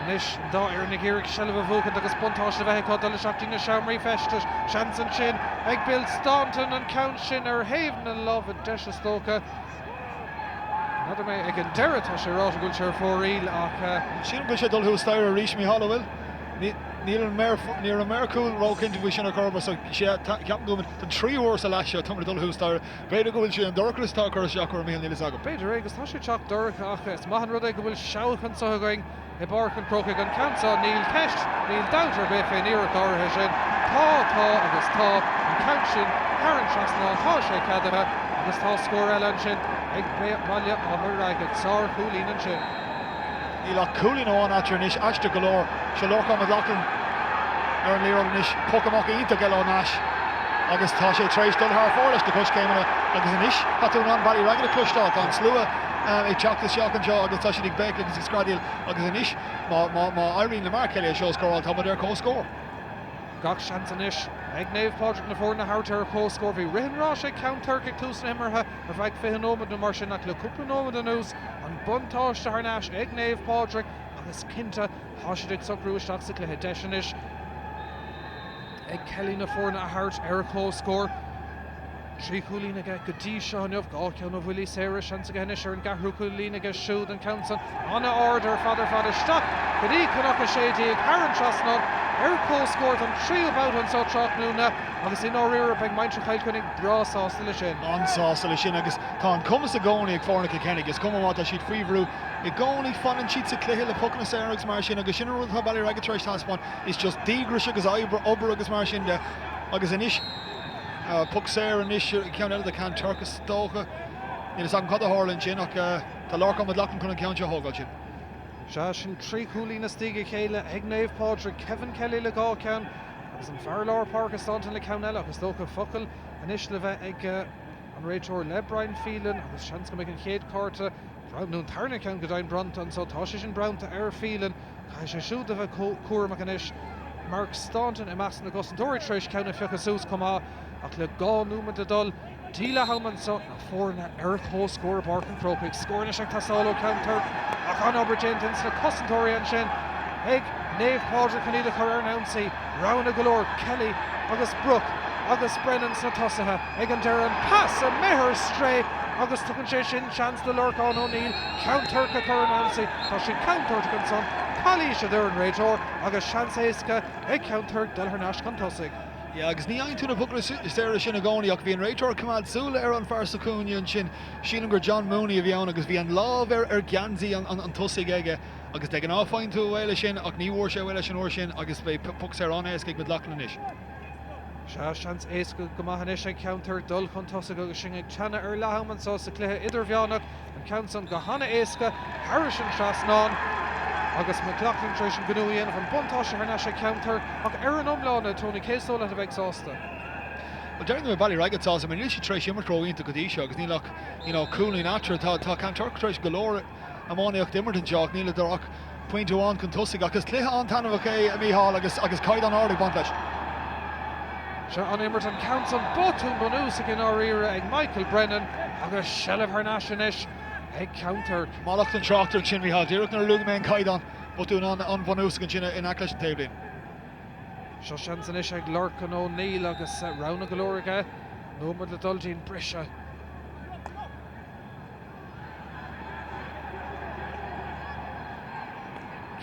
Nis dá ar na ggéirigh sellh bhúchan agus buntáis le bheith cad le seachtaí na seamraí festas seansan sin ag Bill Staunton an count sin ar Haven an love a deise tócha. Nada mé ag an deire tá sé ráta gúil sé fóríl ach sin bu sé dul hústáir a ríis mí Hallowell. Níl an mercúil rócinint bhí sin a corba so sé ceapan gomin den 3 uair sa leisio tumar dul hústáir beidir go bhfuil sé an dorchas tá chu seach ar míl nílas agam. Beidir agus tá sé teach dorcha ach is maihan rud go bhfuil seachan sa going I barchan crocaigh an Counson Níl Teist níl dautar be fé níor áthe sin tá agus tá an count sin Haran Trasnall tá sé ceadathe agus tá scór eile sin ag baile áthir aige Sir Coolín an sin. Níl cooling on at your nish Ashta galore. Shalorka McLaughlin Aaron Lear nish Pokemon into Gelo Nash. Agus tá sé trééis dul haar fórleis de coach céimena agus an ish hatú an Bally Ragged a clúistá an slua ag teach the seach an seo agus tá sé ag beic agus ag scradíal agus an ish má Irene Lamar Kelly a seo scóráil tá ar co-score. Gach seans an ish ag Naomh Pádraig na fórna hátar co-score bhí rihanrá sé counter ag túsna immertha ar bhaid féhanómad na mar sin nach le cúplanómad an ús an buntáiste ar náis ag Naomh Pádraig agus cinnte háisiid ag socrúisteach sa cluthe deis ish ag Kelly na fórna a háart ar co-score. Trí cúlín aige go dtí seo neamh gá ceann ó bhfuilí séire seans aige inis ar an gathú cúlín aige siúd an counson anna order fadar stop go dtí chunach a sédí ag Haran Trasnod ar co-scored an trí about an so trach núna agus in áíir beag maintre chaid chunig brasásta le sin. Ansásta le sin agus tá an cumas a gcónaí ag fórna Kilkenny agus cumá a siad fríomhrú I gcónaí fan an siad sa cluiche le pucna séragus mar sin agus sin rútha Bally Ragged trééis taspáin is just dígris agus obair agus mar sin de agus inis puc séir an isis cean eile a can turcas tócha is an cad a hálann sin ach tá Lorca McLaughlin chun an ceanse thógáil sin. Se sin trí cúlín na stíige chéile ag Naomh Pádraig Kevin Kelly le gá ceann agus an Fairlár Park is stantain le ceann eile agus tócha focail an isis le bheith ag an réiteoir le Brian Phelan agus seans go méid an chéad cárta Brown tarna ceann go dain Brunton so tá sé sin Brownta ar Phelan cai sé siúd a bheith cuairmach an isis Mark Staunton I meas na gosantóirí trééis ceanna fiocha sús comá ach le gá núma de dul Díla Halmanson na fórna ar co-score Barton Cropic scorna seach tasalo counter ach an Obergentins na cosantóirí an sin ag Naomh Pádraig chuníla chur ar ansaí Rowna galore Kelly agus Brooke agus Brennan sa tosathe ag an deir an pass a mehar stray agus tugann sé sin chance de Lorcan O'Neill counter ca chur an ansaí tá sin counter to son Pally sé dúr an réiteoir agus chance éasca ag counter del Harnash gan tosig. Yeah, agus ní ein túna pucna séire sin a gcónaí ach bhí an réiteoir cumad súla ar an farsa cúnaíonn sin sílan gur John Mooney a bhí ann agus bhí an lámh ar Gianzi an tosaigh aige agus ag an áfáin tú bhile sin ach ní bhór sé bhile sin uair sin agus bheith puc sé an éasca ag McLaughlin inis. Se seans éasca go maithanis ag counter dul chun tosaigh agus sin ag teanna ar lehamman so sa cluthe idirbheánach an counson go hana éasca Harris an Trasnán agus McLaughlin trééis an gnuíon an buntáiste ar náis counter ach ar an omlána Tony Céistóla a bheith sásta. Well, during the Bally Ragged sauce, I mean, she tries to throw into Kadisha because Neil, cooling after ta can Turk tries galore. I'm on the Dimmerton jog Neil the rock point to on Kuntusig because Cleha on Tan of okay me hall agus Kaidan Ardy Bontash. Se an Immerton counts on Botún Bonús ag an áíire ag Michael Brennan agus Shellah Harnashinis ag counter. Malachtan Tractor chin me hall Dirk nar Lugman Kaidan Botún on Bonús chin in Acklash table. Se seans an is ag Lorcan O'Neill agus Rowna galore aige nómar le dultín brise.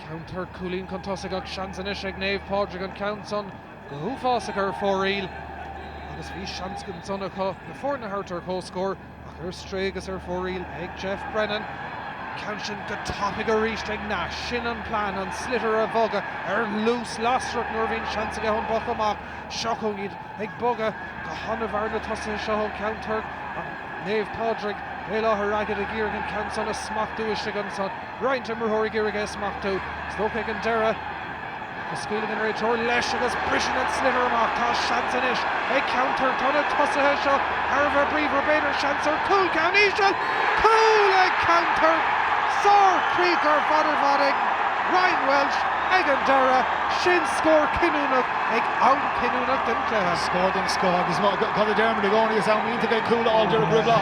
Counter Coolín chun tosaigh ach seans an is ag Naomh Pádraig an counson go húfásaigh ar fóríl agus bhí seans go sonna chu na fórna hátar co-score ach ar stray agus ar fóríl ag Jeff Brennan count sin go topic a ríist ag Nash sin an plan an slitter a bhoga ar lús lasrach nuair bhín seans aige chun boch amach seachú iad ag boga go hana bhar na tosaigh seo counter Naomh Pádraig Éileáthar Ragged a gír an counson a smachtú is an son Ryan Timberhory gír a smachtú Stoke ag an dera go scuilig an réiteoir leis agus brisin an slitter amach tá seans an is ag counter tána tosaithe seo Harvard Brever Bader seans ar cool ceann ísisiil cool ag counter Sár Creek ar fadar Ryan Welsh ag an dara sin scór cinúnach ag ann cinúnach den cléthe. Scored and scored. He's not got the Dermot Agoni is out mean to get cool all Derek Gribla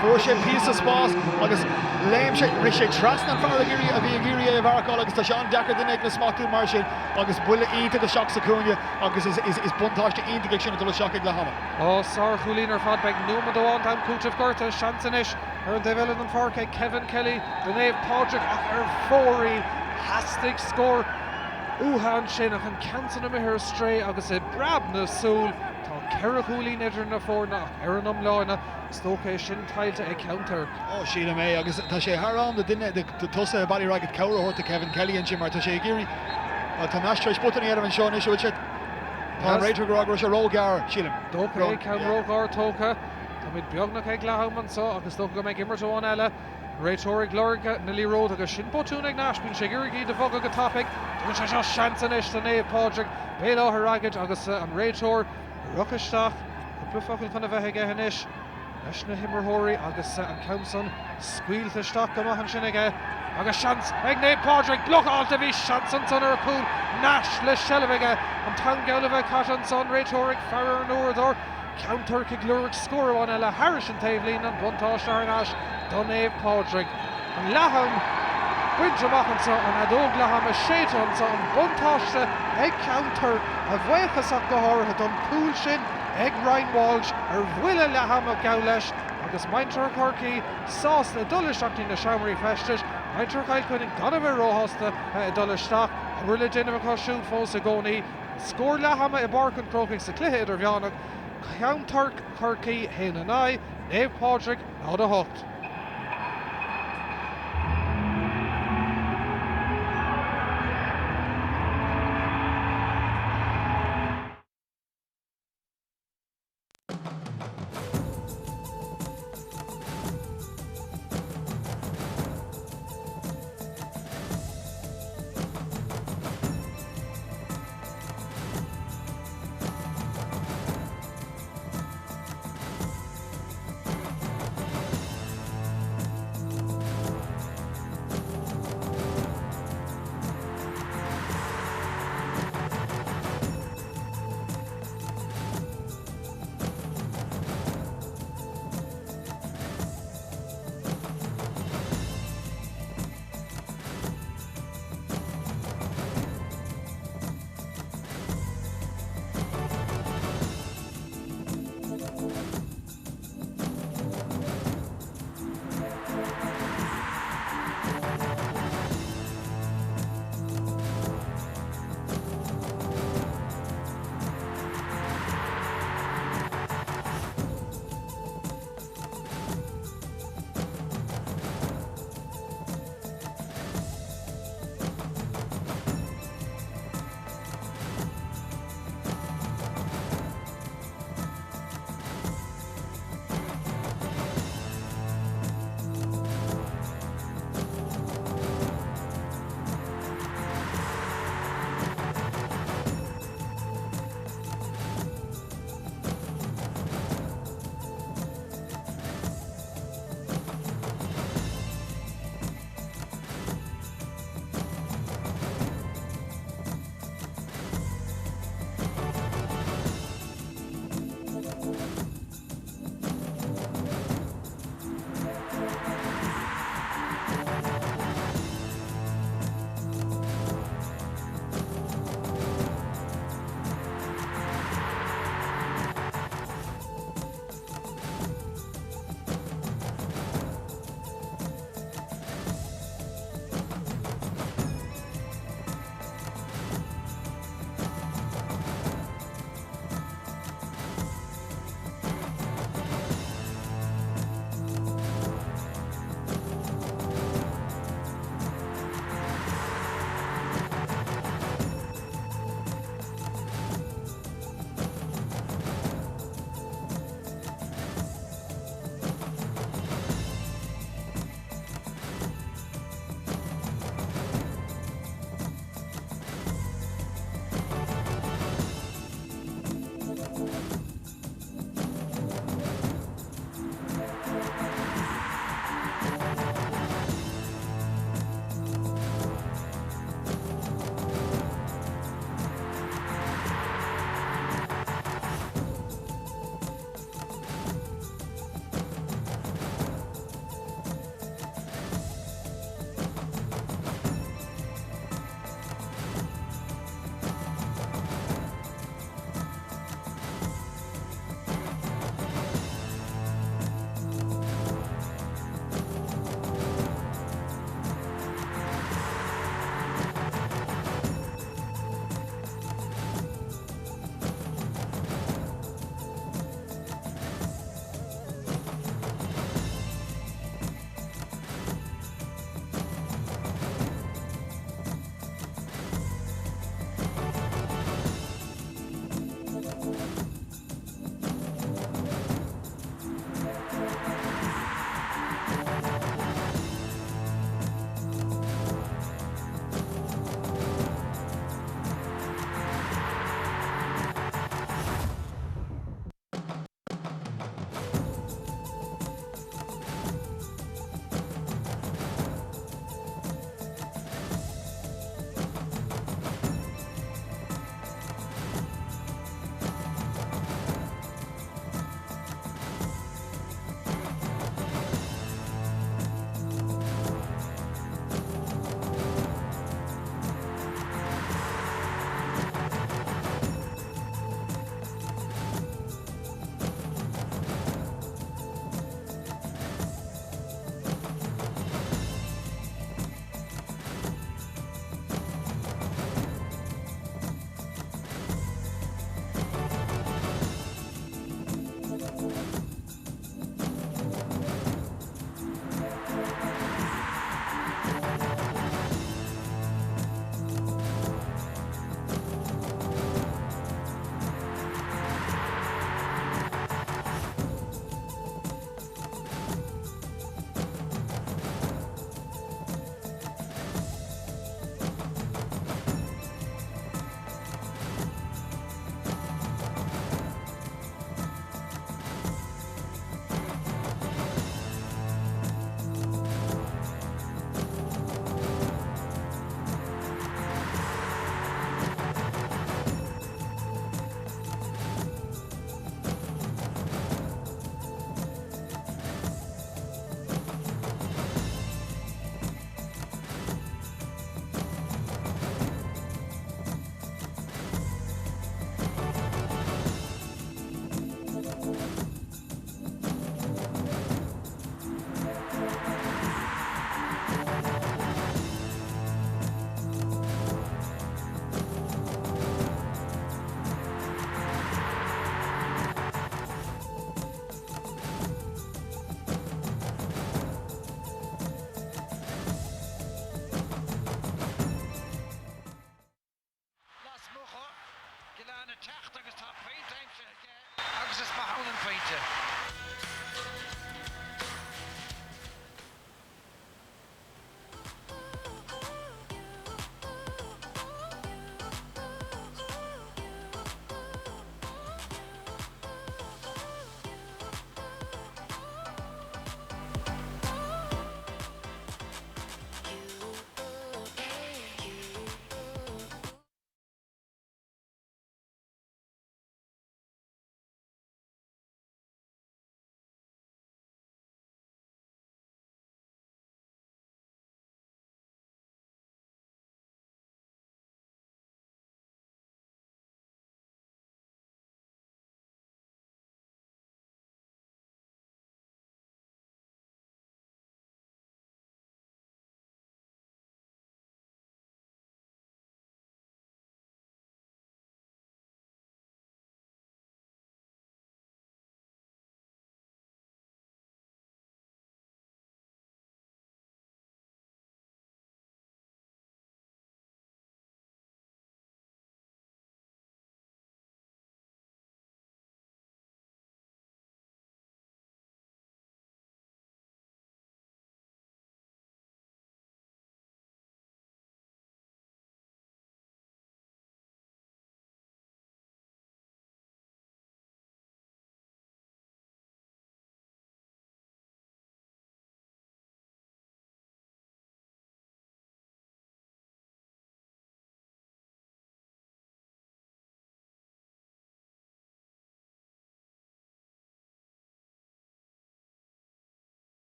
for a piece of spots. Agus lame shake Rishi Trasnan Faragiri of Agiri of Arcol agus Tashan Decker the Nicholas Matu Martian agus Bulla E to the shock Sakunya agus is buntash to E to get to the shock at Lahama. Oh, Sar Huliner Fadbeg Numa the one time coach of Gorta Shansanish her development for Kevin Kelly the Naomh Pádraig her fórí hastig score Uhan sin ach an cansan am her stray agus e brabna súl tá Cerra Coolín idir na fórna ar an omlána Stoke sin tailte ag counter. Oh, Sheila May agus tá sé harán de duine de tosa Bally Ragged cowra horta Kevin Kelly and Jim tá sé giri tá Nashtra spotani ar an Sean issue tá Rachel Grog se Rogar Sheila. Stoke can Rogar tóca tá mid beagnach ag lehamman so agus Stoke go méid immer óán eile Réiteoir Glorga Nili Road agus sin botúna Nash bín sé gurgaí de bhog go topic dúin sé seo seansan is den éh Pádraig béad áthar agad agus an Réiteoir ruchaisteach cúpla focail chuna bheith ige hanis leis na himmarthirí agus an Camson scuiltaisteach go maihan sin ige agus seans ag Naomh Pádraig blochaálta bhí seansan san ar a cúl Nash le sellbhaige an tan geala bheith caitan san Réiteoir ag fear an uair counter Glúric scóráin le Harris an taobhlín an buntáiste ar Nash don Naomh Pádraig an leham buintramachchansa an adóg leham a séitansa an buntáiste ag counter a bhhaochasach go háirithe don púl sin ag Ryan Walsh ar bhuiile leham a gabh leis agus Maintear Corky sás na dulaisteachtaí na seomraí feistis Maintear Cailcuin gan bheith róthasta i dulaisteach a bhfuil le déanamh cosisiún fós a gcónaí scór lehama i barcan crocaigh sa cluiche idir bheannach Counter Corky héana an Naomh Pádraig ná a hocht.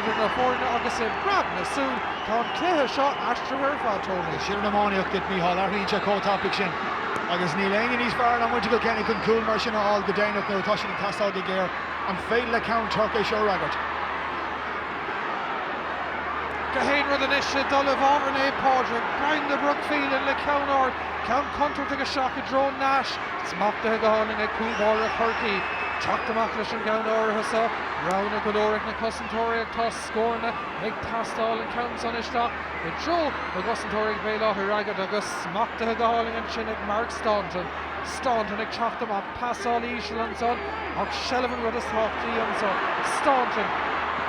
idir na fórna agus é brab na súl tá cléthe seo astra ar fád Tony. Sin na máíocht dit Mícheál arthíte cótápic sin. Agus ní léine níos fearr an muinte go Kenny chun cool mar sin áil go déanaach nó tá sin tastáil go géir an féile le count Turkey seo ragart. Gehéin rud an isise dul bhar é Pádraig, Brian de Brook Phelan le Counard, Count Contour to go shock a drone Nash, smachta go háling a cúbáir a Turkey, teach amach leis an gceann áirithe round a godóric na Cossentóriach tá scórna ag tastáil an count san isteach i dro a Cossentóriach béile a ragad agus smachta go háling an sin ag Mark Staunton. Staunton ag teach amach pasáil ísisiil an son ach Shelvan rud is táchtaí an son. Staunton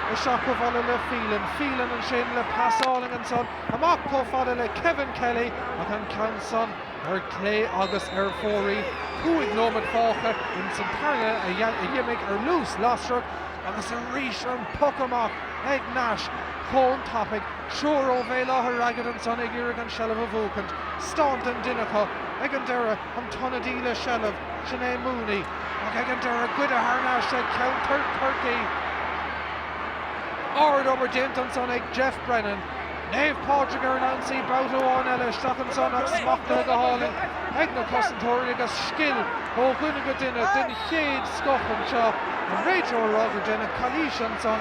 a shock of all le Phelan and sin le pasáling an son amach có fada le Kevin Kelly ach an count son ar clé agus ar fórí cúig nómad fácha in Santarna a dhiimiigh ar lús lasrach agus a rís an puck amach ag Nash chun tapig siúr ó bhéile a ragad an son ag iarg an Shelv a bhúcant Staunton Dinacha ag an deire an tonadí le Shelv Sinead Mooney ach ag an deire good a Harnash ag Count Turkey Ard over Dinton son ag Jeff Brennan Nave Pádraig ar Nancy Boutoán eile Stachan son ach smachta go háling ag na Cossentóirí agus skill ó ghuine go duine chéad scochan seo an réidir rágur duine Calís an son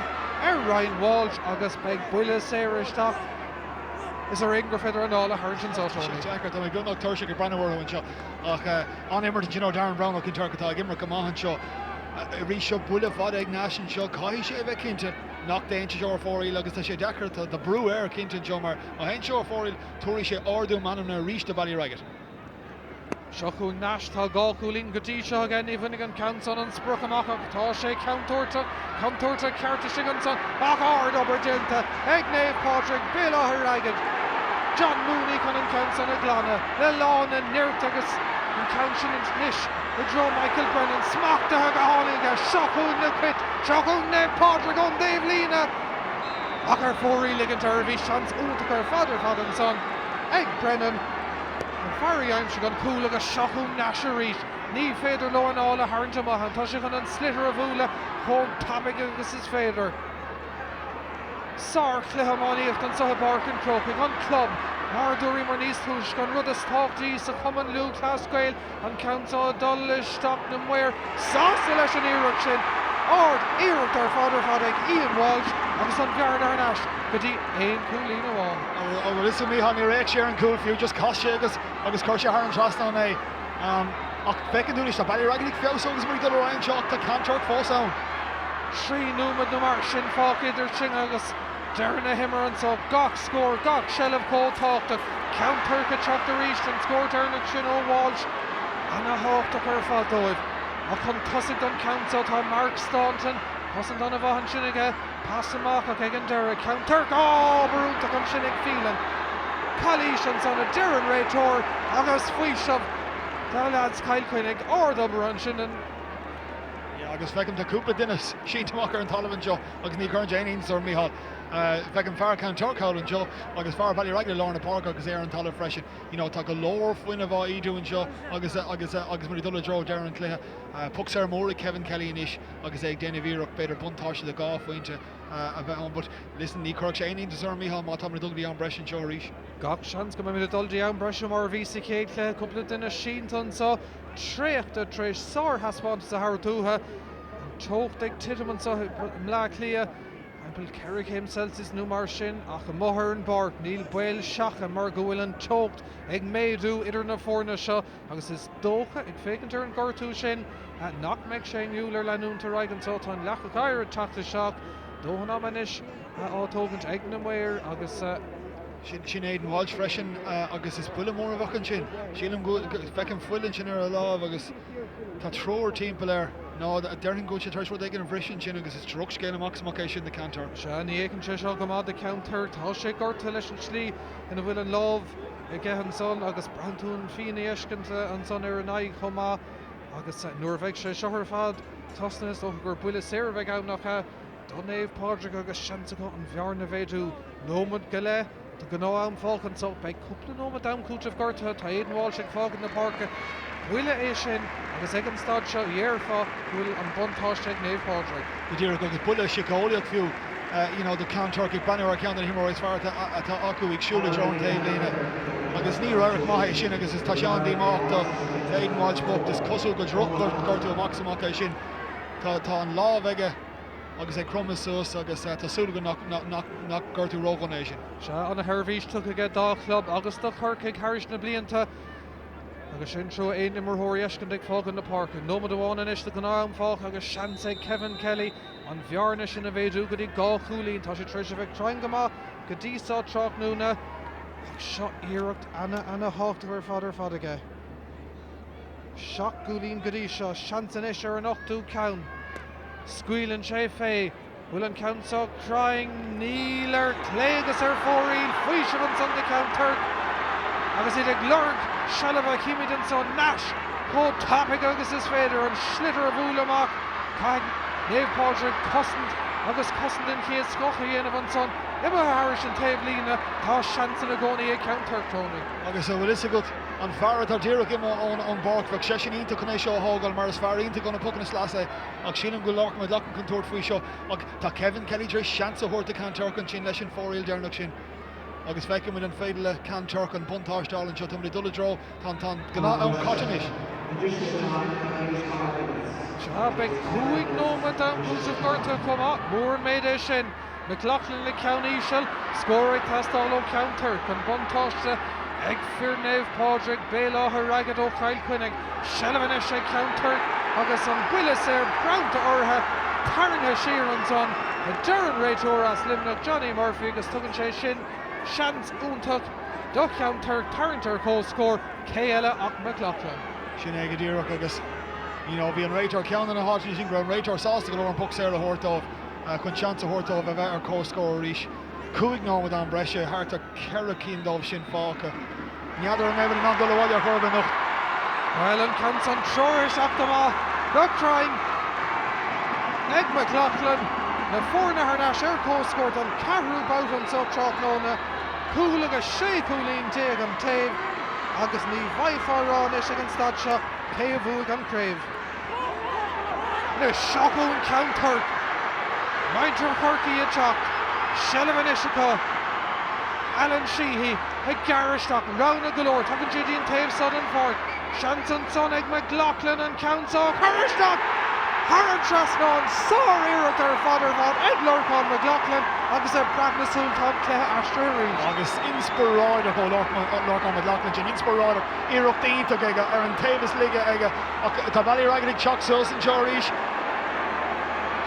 ar Ryan Walsh agus beag buile séir isteach is ar Ingra féidir an ála Harrington Tony. Jackar tá gunach tuirse go Brandhar seo ach an immer Darren Brown ó Kinturcatá ag imar go maithan seo rí seo buile fád ag Nash an seo cai sé bheith cinnte nach déint seo fóí agus tá sé dechar tá de brú air cinnte seo mar a hen seo fóí túirí sé ordú manam na ríis de Ballyragget. Seo chun Nash tá gácúlín gotí seo again íhannig an count son an spruch amach ach tá sé countúirta cearta sig an son ach ard obair dinta ag Nave Pádraig béile a ragad John Mooney chun an count son a glána le lán a nirt agus an count sin in níis the draw Michael Brennan smachta go háling a seachún na quit seachún Nave Pádraig on Dave Lína ach ar fórí ligant ar bhí seans útach ar fad an son ag Brennan an fairí aim se gan cúil agus seachún Nash a rís ní féidir lo an ála Harrington maithan tá se gan an slitter a bhúla chun tapig agus is féidir Sár chluitheáíocht an sa barcan crópig an club mar dúirí mar níos túis gan rud is táchtaí sa cuman lú cláscail an countá dul is stop na muir sásta leis an iireach sin ard iireach ar fad ag Ian Walsh agus an bhearn ar Nash go dtí éon cúlín amháin. Well is mí ha ní réic sé an cool fiú just cos sé agus chuir sé an trasná é ach fecin dúnis tá Ballyragget ag feos agus muí do Ryan Shaw tá Cantor fósán. Trí númad na mar sin fág idir sin agus Darna Himmer and so gach score, gach Shelv Cole talked of Count Turkey chucked the reach and scored Darna Chin o Walsh and a hawk to Kerfal Doive. A contussic on Count out on Mark Staunton, Cousin Donovan Shinniga, pass him off again Derek Count Turk, oh Baruta on Shinnig Phelan. Calishans on a Darren Ray Tour, August Fuishov, the lads Kyle Koenig or double run Shinnin. Agus fecinn tá cúpla duine síntach ar an talamhan seo agus ní chun Jane's or Mícheál fecinn fear Count Turkey an seo agus fear Ballyragget Lorna Park agus ar an talamh freisin tá go leor faoine bh ídú an seo agus mar dul dro dearan cléthe puc ar móra Kevin Kelly inis agus ag déanamh íireach beidir buntáise le gá faointe a bheith an but listen ní chuir sé aon ar Mícheál má tá mar dulgaí an breis an seo arís. Gach seans go mé duldaí an breis mar bhí sa céad le cúpla duine síntan sa tréachta tréis sár haspáint sa Hartútha Tócht ag titaman sa mlá clia Ampel Carrick himself is nu mar sin ach a mohar an bar níl buil seacha mar go bhfuil an tócht ag méadú idir na fórna seo agus is dócha ag fécintar an gortú sin nach meid sé nniuúlar leúnta raig an sótá an lecha gaiir teachta seach dóhan amanis átógant ag na muir agus sin éidir Walsh freisin agus is buile mór a bhachan sin sílam fecinn fuilin sin ar a láb agus tá tróir timppla air No, Darren go to church where they get a freshen chin because it's truck scale max location the counter. Shani Aiken Cheshire come out the counter, Toshik or Tilishly and a will and love again son August Brantun Fini Eshkent and son Erenai Homa August Norveg Shahar Tosnes over Bulla Serveg out Naka Donave Podrick August Shantico and Varna Vedu Nomad Gale to Ganoam Falcon so by couple of Nomad down coach of Garta Taiden Walshik Fog in the park. Willa Asian agus ag an stad seo dhéarfa bhfuil an buntáiste ag Nave Pádraig. Go dtíar go buile sicálaíoch fiú the Count Turkey Banner account him or as far at Aku week Shula John Taylor agus ní Eric Mahay sin agus is Tashan Di Marta Aiden Walsh book this Kosu go drop go to a maximum sin tá an lá vega agus é Crumasus agus Tasulu go knock go to Rogan Nation. Se an a Hervís tu a dá club agus do Corcaig Harris na blianta agus sin tro é nimar hóir eiscin ag fágan na park nómad amháin an iste go ná an fách agus seansa Kevin Kelly an bhearna sin a bhéidú go dtí gá chúlín tá sé tríise bheith trein go má go díosá trach núna seo iirecht ana hácht ar fad aige. Seach gúlín go dtí seo seansan is ar an 8ú count. Squealing sé fé bhfuil an countá crying nílar clégus ar fórín faoise an son de count Turk agus iad ag lurg Shalaba Chimidan son Nash có tapig agus is féidir an slitter a bhúil amach caiig Naomh Padraig cosint agus cosint in chéad scocha dhéanamh an son Imar Harris an taobh lína tá seansan a gcónaí ag count Turk Tony. Agus bhfuil is a good an farad ar díreach imime ón barc bheith sé sin ínta chun é seo hágáil mar is fear ínta gona pucan is lása ach sin an go lách mar lachan contúir faoi seo ach tá Kevin Kelly dre seansa thuirta Count Turk an sin leis an fórail dearnach sin agus feice mu an féidir le Count Turk an buntáistáil an seo tá dul dro tá gná an cotton is. Se be cúig nóma down púsah gorta chumá mór méid é sin McLaughlin le ceanníisiil scóraigh tastáil ó Count Turk an buntáiste ag fear Naomh Padraig béláthe raigad ó Kyle Quinnig Shelvan is sé Count Turk agus an builis branta ortha tarinthe siar an son a Darren Raitor as limnach Johnny Murphy agus tugann sé sin seans úntach do Count Turk tarintar cóscór céile ach McLaughlin. Sin ag díreach agus bhí an Raitor ceanna na háí sin gran Raitor sásta go an puc sé a thuirtómh chun seansa thuirtómh a bheith ar cóscóir ríis. Cúig nómad an breise thart a ceiricín dómh sin fáca. Neadar an éimean an dul bhhaile churba nach. Well an count an troir seach amá go crying ag McLaughlin na fórna ar náis ar cóscóirt an carú bout an so tráthnóna cúil agus sé cúlín déag an taobh agus ní bhaidhfarrán is ag an stad seo cé a bhuaig an craobh. Na seachún Count Turk Maintrim Corky a teach Shelvan Ishica Alan Sheehy ag Garristock round a galore tugann siad an taobh sudden fort seansan son ag McLaughlin an countá Garristock Haran Trasnán sár iirecht ar fadar bhád ag Lorcan McLaughlin agus a braghnasúil tá cléthe astra ríis. Agus inspiráide go Lorcan McLaughlin sin inspiráide iirecht daontach aige ar an taobhas lige aige tá bailí raigad ag teach sos an seo ríis.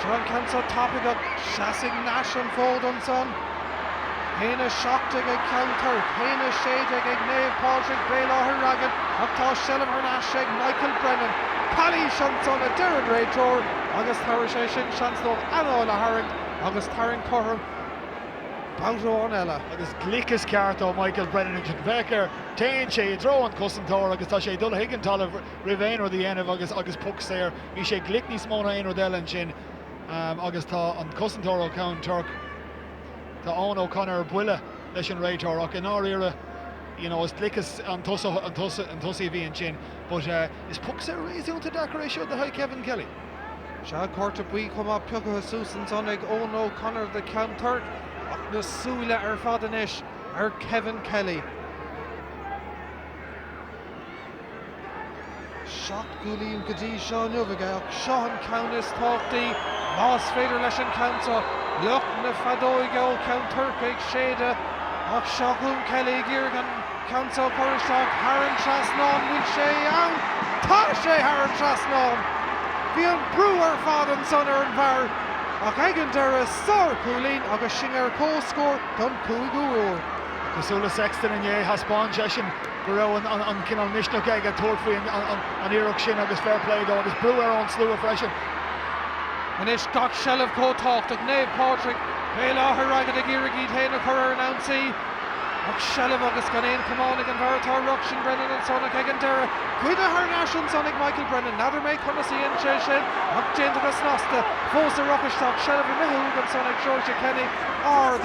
Sean Countá tapig ag seasigh Nash an fód an son héana seachtaigh ag Count Turk héana séideigh ag Naomh Padraig béláthe raigad ach tá Shelvan ar náis ag Michael Brennan Paddy son a Darren Raitor agus thar sé sin seansdómh anáil a haring agus taring chorm bouta an eile. Agus glicas ceart ó Michael Brennan an bhecer téann sé i dro an cosantóir agus tá sé dul higann talamh rivéin or dhéanamh agus puc séir hí sé glic níos móna aon déile sin agus tá an cosantóir ó Count Turk tá Eoin O'Connor buile leis an Raitor ach in áíire is glicas an tosaí bhí an sin but is puc sé réúnta decoration de haid Kevin Kelly. Se córta buí chumá peocha Susan son ag Eoin O'Connor de Count Turk ach na súile ar fadan is ar Kevin Kelly. Seach gúlín go dtí seo nuaige ach seo an count is táchtaí más féidir leis an countá lucht na fadóige ó Count Turk ag séide ach seachún Kelly ggéirg an countá Corristock Haran Trasnán bhfuil sé ann tá sé Haran Trasnán bhí an brú ar fad an son ar an bhar ach ag an deire sár cúlín agus sin ar cóscóir don cúig úr. Cosúla Sexton in haspáin sé sin go raibh an cinál misneach ag a tuairfaí an iireach sin agus fair play dó agus brú ar an slú a freisin. An is gach shelf cótácht ag Naomh Padraig béláthe raigad ag iarigí héana chur ar an ansaí ach shelf agus gan éon cumánig an bhairtá Ruction Brennan an son ag an deire cuide thar náis an son ag Michael Brennan nadidir méid chumasí an sé sin ach déanta agus násta fós a rockaisteach shelf i mithúg an son ag Georgia Kenny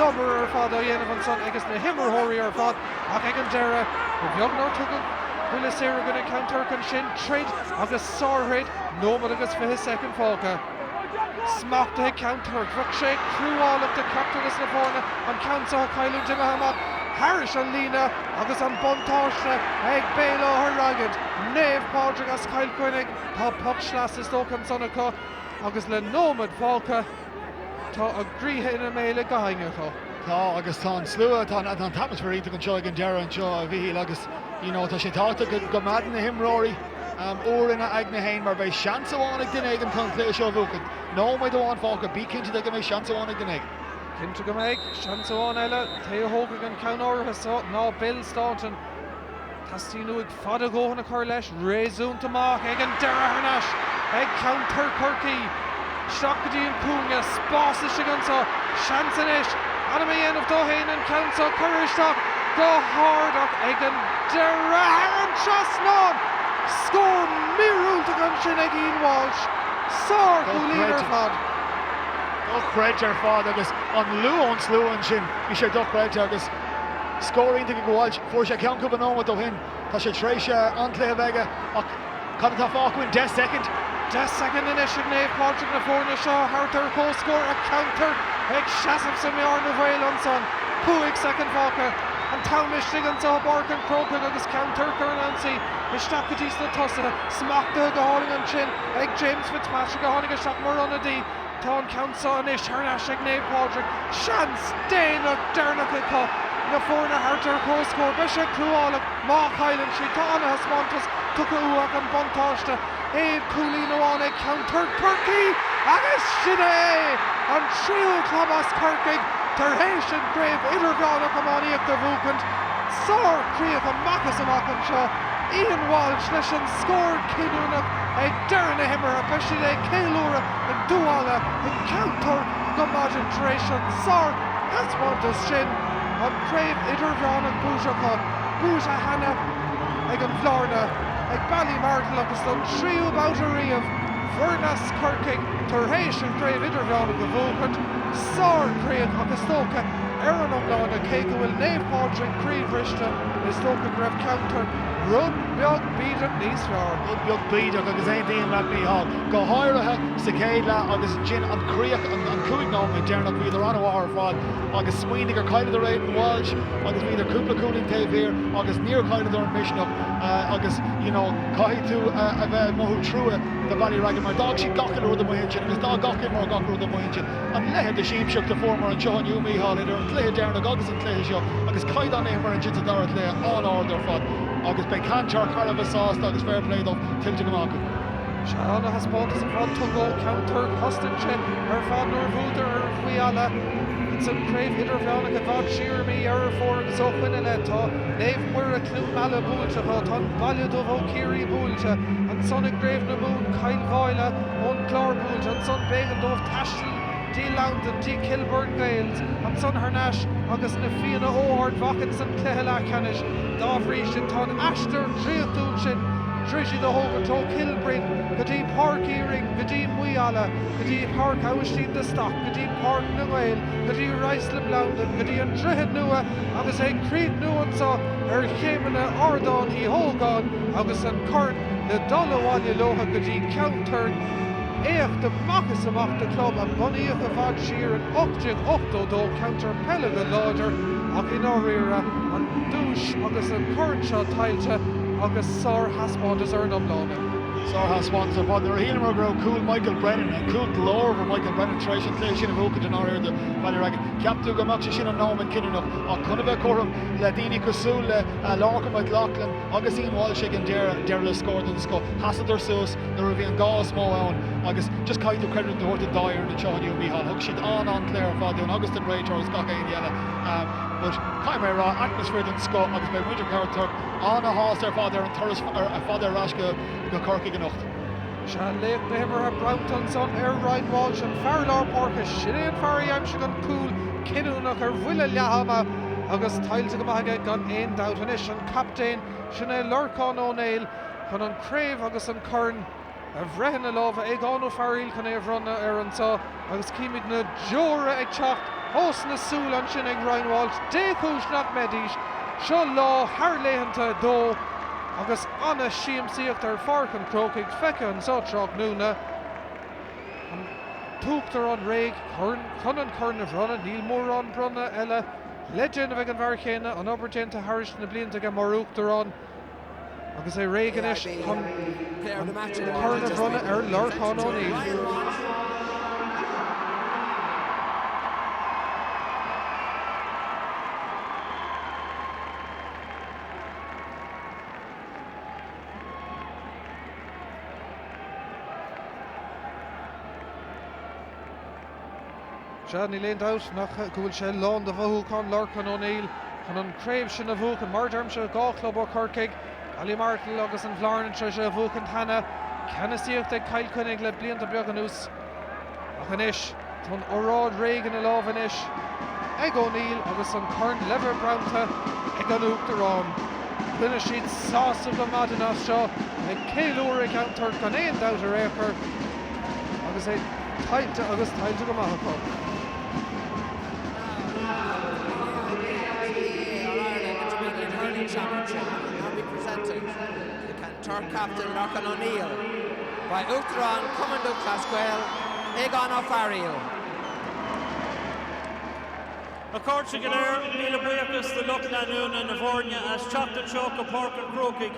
dómar ar fad ó dhéanamh an son agus na himmarthirí ar fad ach ag an deire go bheagnar tugan bhuiile séir gan Count Turk an sin trid agus sárthaid nómad agus fithe second fáca. Smacht the counter, Ricochet Cruall up the captain is na fórna an counter Kyle Jimahama Harris and Lena agus an Bontáiste ag Bélo Harragad Nave Padraig as Kyle Quinnig tá puck slas is tócan Sonaco agus le nómad Fáca tá a gríthe ina méle gahingacho. Tá agus tá slua tá an tapas for ita seo an deara an seo a bhí agus tá sé táta go madan na himróí úrinna ag na hain mar bheith seansahánig den ag an tan lé seo bhuacad. nó maid amháin Fáca bí cinnte go méid seansahánig den ag. Cinnte go méid seansaháin eile Theo Hogan an ceann áirithe ná Bill Staunton Tastíú ag fad a ggóhanna chuir leis réúnta amach ag an deara harnas ag counter Corky Shockadí an cúnga spása si gansa seansanis Anna Mayen of Dohain and Council Currystock go hardach ag an deara haran trasnán score mirúlta gan sin ag Ian Walsh sár go líar fad. Duchreid ar fád agus an luúan slúan sin bhí sé duchreid agus scóirínta go gháil fuair sé ceann cúpa nómha do hin tá sé tréise antla bheige ach cad tá fácuin 10 second 10 second in issue Nave Padraig na fórna seo Hartar co-score a counter ag Shasam sa mear na bhil an son 2 second Fáca an Townmish an sa Barcan Croker agus counter Nancy is Stacadís na tosa smachta go háling an chin ag James Fitzpatrick a hánig a seach mar an a dí tá an council an ish Harnash ag Nave Padraig Shans Déanach Dernach a co na fórna Hartar co-score Bisha Cruálach Má Highland si tá anna Hasmontas tuca uach an Bontáiste Eve Coolino on a counter Kirky agus Sinead an trio Thomas Kirkig Terhation Grave Idirgána Comani of the Vukant Sor Creek and Macas amach an seo Ian Walsh leis an scored Kinúnach ag Darna Himmer a Bishide Caelúra and Duala and counter Gomad Duration Sor Hasmontas sin an Crave Idirgána Búshacha Búsha Hanna ag an Florida ag Ballymartle agus don tríú bouterí of Furnas Kirkig, Terhation Crave Idirgána go Vukant, Sár Craig agus tóca Aaron O'Glána cé go bhfuil Nave Padraig Creed Rishton is tóca greibh counter rud beag bídeach níos fearr. Rud beag bídeach agus é daon le bí hall. Go háirithe sa céad le agus gin an críoch an cúig nómha dearnach bhí an bhhar fád agus smuoinnig gur caiile do réid an Walsh agus bhí idir cúpla cúling taobh agus níor caiile do an misneach agus caiith tú a bheith mothú trúa the Ballyraggan mar dag si gachan rud am muintin agus dá gachan mar gach rud am muintin an leithe de síimseach de formar an seo an Uí hall idir an cléthe dearnach agus an cléthe seo agus caiid an émar an jitte dar lé an áidir fad agus be cantar Carla Sásta agus fair play dom tiltte go macu. Seanna Hasmontas an fad tugó counter Hostinche ar fad nuair bhúdar ar bhuiala it's an Crave Idirgána go bhd siarmí ar fór agus ó chuine le tá Nave muir a clú meala búilte tá bailad ó bhó Círí búilte an son ag Grave na Moon Kyle Bhaile ón Clár búilte an son Bégan dómh Tashlin D. Loudon D. Kilburn Gales an son Harnash agus na Fianna Óhard Vacan san cléthe le canis dábhrí sin tá Ashtar tríochtún sin Trishy the Hogan to Kilbrin, Gadi Park Earring, Gadi Muyala, Gadi Park Howstein the Stock, Gadi Park Noel, Gadi Rice Leblounden, Gadi and Drehed Nua, Agus a Creed Nuansa, Chémana Ardon he Holgon, Agus and Curn, the Dollawali Loha Gadi Counter, Each the Macus amach the club, and Bunny of the Vad Sheer and Octig Octo do Counter Pelican Lauder, Akinarira, and Douche, Agus and Curn shot Tilte. Agus Sár Hasmontas ar an Omlána. Sár Hasmontas ar fád ar híle mar gró cool Michael Brennan and cool glór for Michael Brennan tréis an clé sin a bhúcad an áir de Ballyraggan. Ceaptú go mbeadh sin an nómad Kinúnach ach chuna bheith chom le daoine cosú le Larkin McLaughlin agus Ian Walsh ag an deir le scóir an sco hasadar suas na ra bhí an gás mó ann agus just caiithú credit do horta dair na Seán Uí hall thug siad an cléir fád agus an réitear agus gacha aon eile but caiim mé rá atmosfér den sco agus be muidir character an a hás ar fád ar an turas ar fád ar ras go Corky go nocht. Se léach na himar a Brownton son ar Ryan Walsh an Farlar Park a Sinead Farry am se gan cool Kinúnach ar bhuiile leahama agus tailte go maithe gan aon daughtanis an captain Sinead Lurcán O'Neill chun an Crave agus an Curn a bhreithin na lábha ag ánú Farrell chun é bhronna ar an sá agus cíimiid na Jóra ag teacht os na súil an sin ag Ryan Walsh déchúis nach medís seo lá thar dó agus anna siamsaíocht ar Farcan Crocaigh feice an sáteach núna Túachtar an Raig, Conan Curnan Brunna, Neil Moore on Brunna, Ella, Legend of Egan Varkena, an Obergenta Harris na Blinta ga Marúachtar on. Agus é Raig an ish, player of the match Curnan Brunna, Lorcan O'Neill. Johnny leaned out nach gúil sé lán de bhú con Lorcan O'Neill chun an craobh sin a bhúcan mar derm se gá club ó Corcaig Ali Martin agus an Bláran tre se bhúcan tanna Canasíocht ag Kyle Cunnig le blianta beag an ús ach an ish tún órád Reagan a láh an ish ag O'Neill agus an Corn Lever Brownta ag an Uachtarán Buna siad sása go madan as seo ag céilúr ag antar gan éon dautar éachar agus é tailte go maithachá. Championship will be presented to the Cantor captain Lorcan O'Neill by Uachtarán Cumman Clasquel Egan O'Farrell. A Corsica there, Neil Buiacus, the Lucknanoon and Navornia as Chocta Choca Pork and Crokig.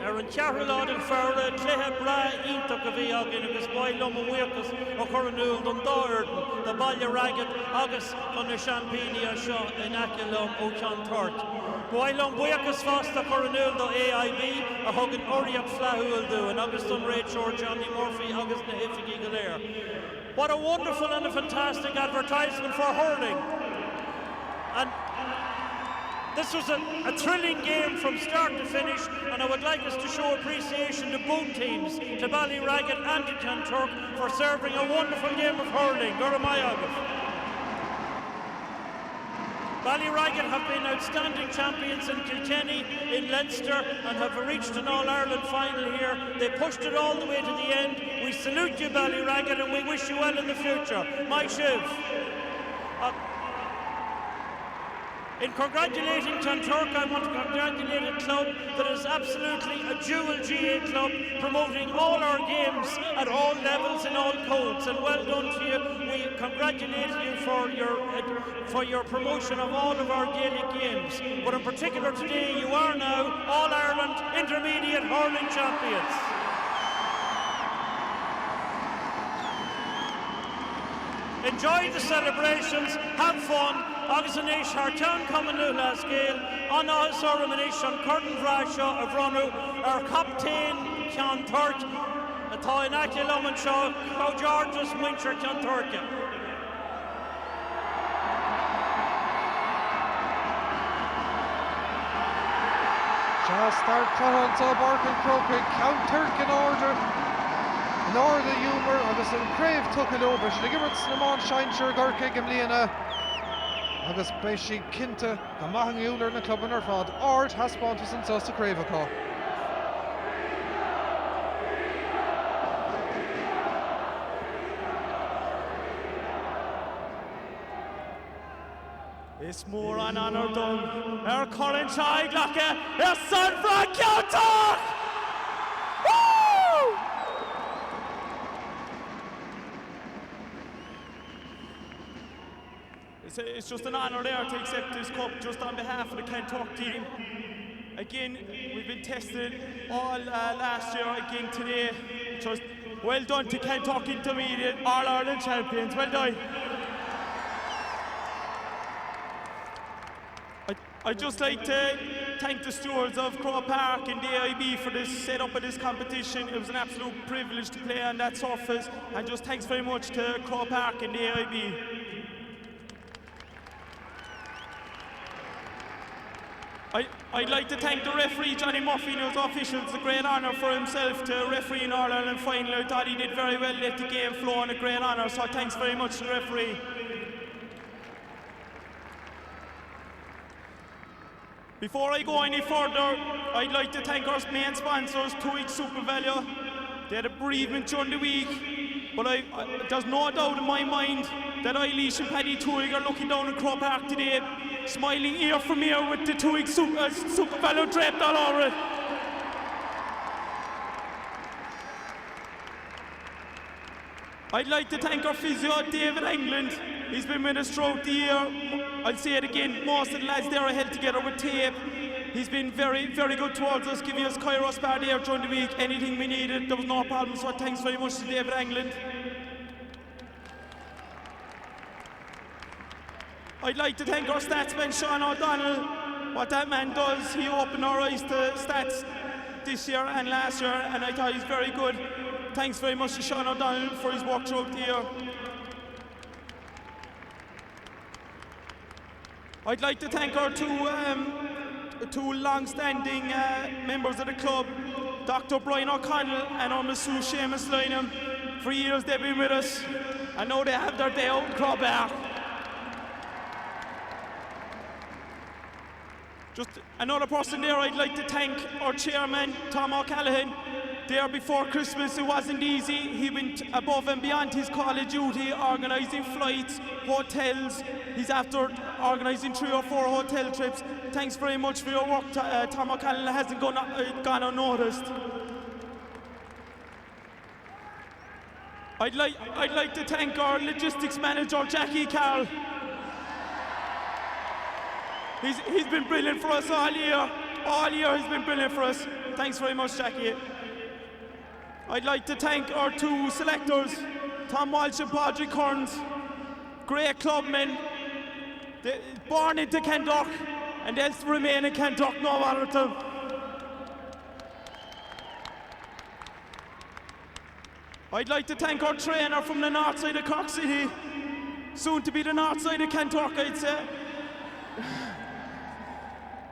Aaron Charolod and Farra, Clehe Bra, Intok of Eogin, agus Boilum and Buiacus, O'Coronul, Dundordan, the Balya Ragged, August, on the Champini, Shaw, and Aculum, O'Chan Tort. Boilum Buiacus Foster, Coronul, the AIB, a Hogan Oriak Flahul do, and August on Ray Shore, Johnny Murphy, August Nahifig there. What a wonderful and a fantastic advertisement for hurling. And this was a thrilling game from start to finish, and I would like us to show appreciation to both teams, to Ballyraggett and to Canturk, for serving a wonderful game of hurling. Ballyraggett have been outstanding champions in Kilkenny, in Leinster, and have reached an All-Ireland final here. They pushed it all the way to the end. We salute you, Ballyraggett, and we wish you well in the future. My Shiv. In congratulating Canturk, I want to congratulate a club that is absolutely a dual GA club, promoting all our games at all levels in all codes, and well done to you. We congratulate you for your promotion of all of our Gaelic games. But in particular today, you are now All-Ireland Intermediate Hurling Champions. Enjoy the celebrations, have fun. Agus an éis haar tean Cumann le scéal, an áthas orm an éis an Curtin Bhrá seo a bhronú ar captain Ceann Tort, atá in Aculum an seo, Có Georges Wincher Ceann Torca. Just start Conan to Barkin Croker, Canturk in order. Nor the humour, agus an Crave took it over. Should give it Snamon Shine Gorka Gimliana. Agus Beshi Kinta, Gamahang Euler in the club in her fod. Art has Pontus and Sus to Crave a call. It's more an honour done. Colin Chai Glocka, son Frank Canturk! Woo! It's just an honour there to accept this cup just on behalf of the Canturk team. Again, we've been tested all last year, again today. Just well done to Canturk Intermediate All-Ireland champions. Well done. I'd just like to thank the stewards of Croke Park and the AIB for this setup of this competition. It was an absolute privilege to play on that surface, and just thanks very much to Croke Park and the AIB. I'd like to thank the referee Johnny Murphy and his officials. It's a great honour for himself to referee in All-Ireland final. I thought he did very well, let the game flow, and a great honour, so thanks very much to the referee. Before I go any further, I'd like to thank our main sponsors, 2X Super Value. They had a bereavement during the week, but there's no doubt in my mind that Eilish and Paddy Tuig are looking down at Croke Park today, smiling ear from ear with the 2X Super Value draped all over it. I'd like to thank our physio, David England. He's been with us throughout the year. I'll say it again, most of the lads there are held together with tape. He's been very, very good towards us, giving us Kairos bar there during the week. Anything we needed, there was no problem, so thanks very much to David England. I'd like to thank our statsman, Sean O'Donnell. What that man does, he opened our eyes to stats this year and last year, and I thought he's very good. Thanks very much to Sean O'Donnell for his work throughout the year. I'd like to thank our two long-standing members of the club, Dr. Brian O'Connell and our masseuse Seamus Lynham. For years they've been with us. I know they have their day out in Crowbar. Just another person there I'd like to thank, our chairman, Tom O'Callaghan. There before Christmas, it wasn't easy. He went above and beyond his call of duty, organising flights, hotels. He's after organising 3 or 4 hotel trips. Thanks very much for your work, Tom O'Callaghan hasn't gone unnoticed. I'd like to thank our logistics manager, Jackie Carroll. He's been brilliant for us all year. All year he's been brilliant for us. Thanks very much, Jackie. I'd like to thank our 2 selectors, Tom Walsh and Padraig Kearns. Great clubmen. Born into Kentuck, and they'll remain in Kentuck no matter to. I'd like to thank our trainer from the north side of Cork City, soon to be the north side of Kentuck, I'd say.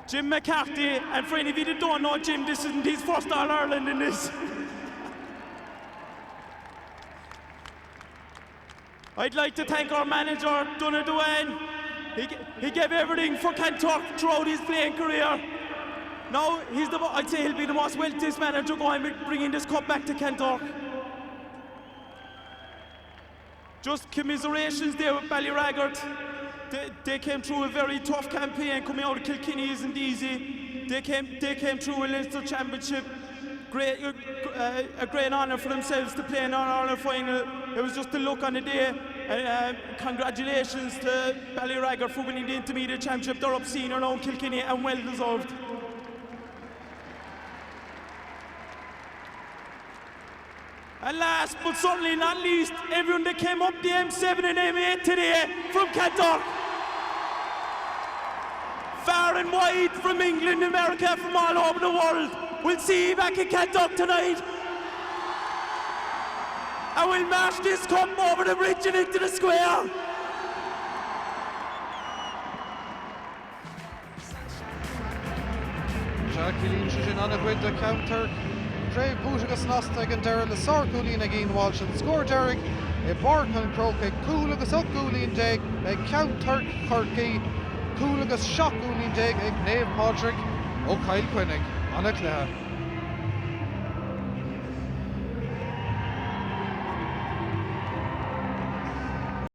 Jim McCarthy, and for any of you that don't know Jim, this isn't his first All-Ireland in this. I'd like to thank our manager, Donald Duane. He gave everything for Kentuck throughout his playing career. Now, I'd say he'll be the most wealthiest manager going with bringing this cup back to Kentuck. Just commiserations there with Ballyraggart. They came through a very tough campaign. Coming out of Kilkenny isn't easy. They came through a Leinster Championship. A great honour for themselves to play in an All-Ireland final. It was just a look on the day. Congratulations to Ballyraggart for winning the Intermediate Championship. They're up senior now in Kilkenny and well deserved. And last but certainly not least, everyone that came up the M7 and M8 today from Kentuck. Far and wide from England, America, from all over the world. We'll see you back in Kentuck tonight. And we'll march this cup over the bridge and into the square. Jackie Lynch is in on it with the counter. Dre Bouchagas Nostag and Daryl Lasar Cooley again Walsh and score Derek. A Barkan Croke, Coolagus up Cooley and Jake, a counter Kirky, Coolagus shot Cooley and Jake, a Knave Podrick, O'Kyle Quinnig on a Clare.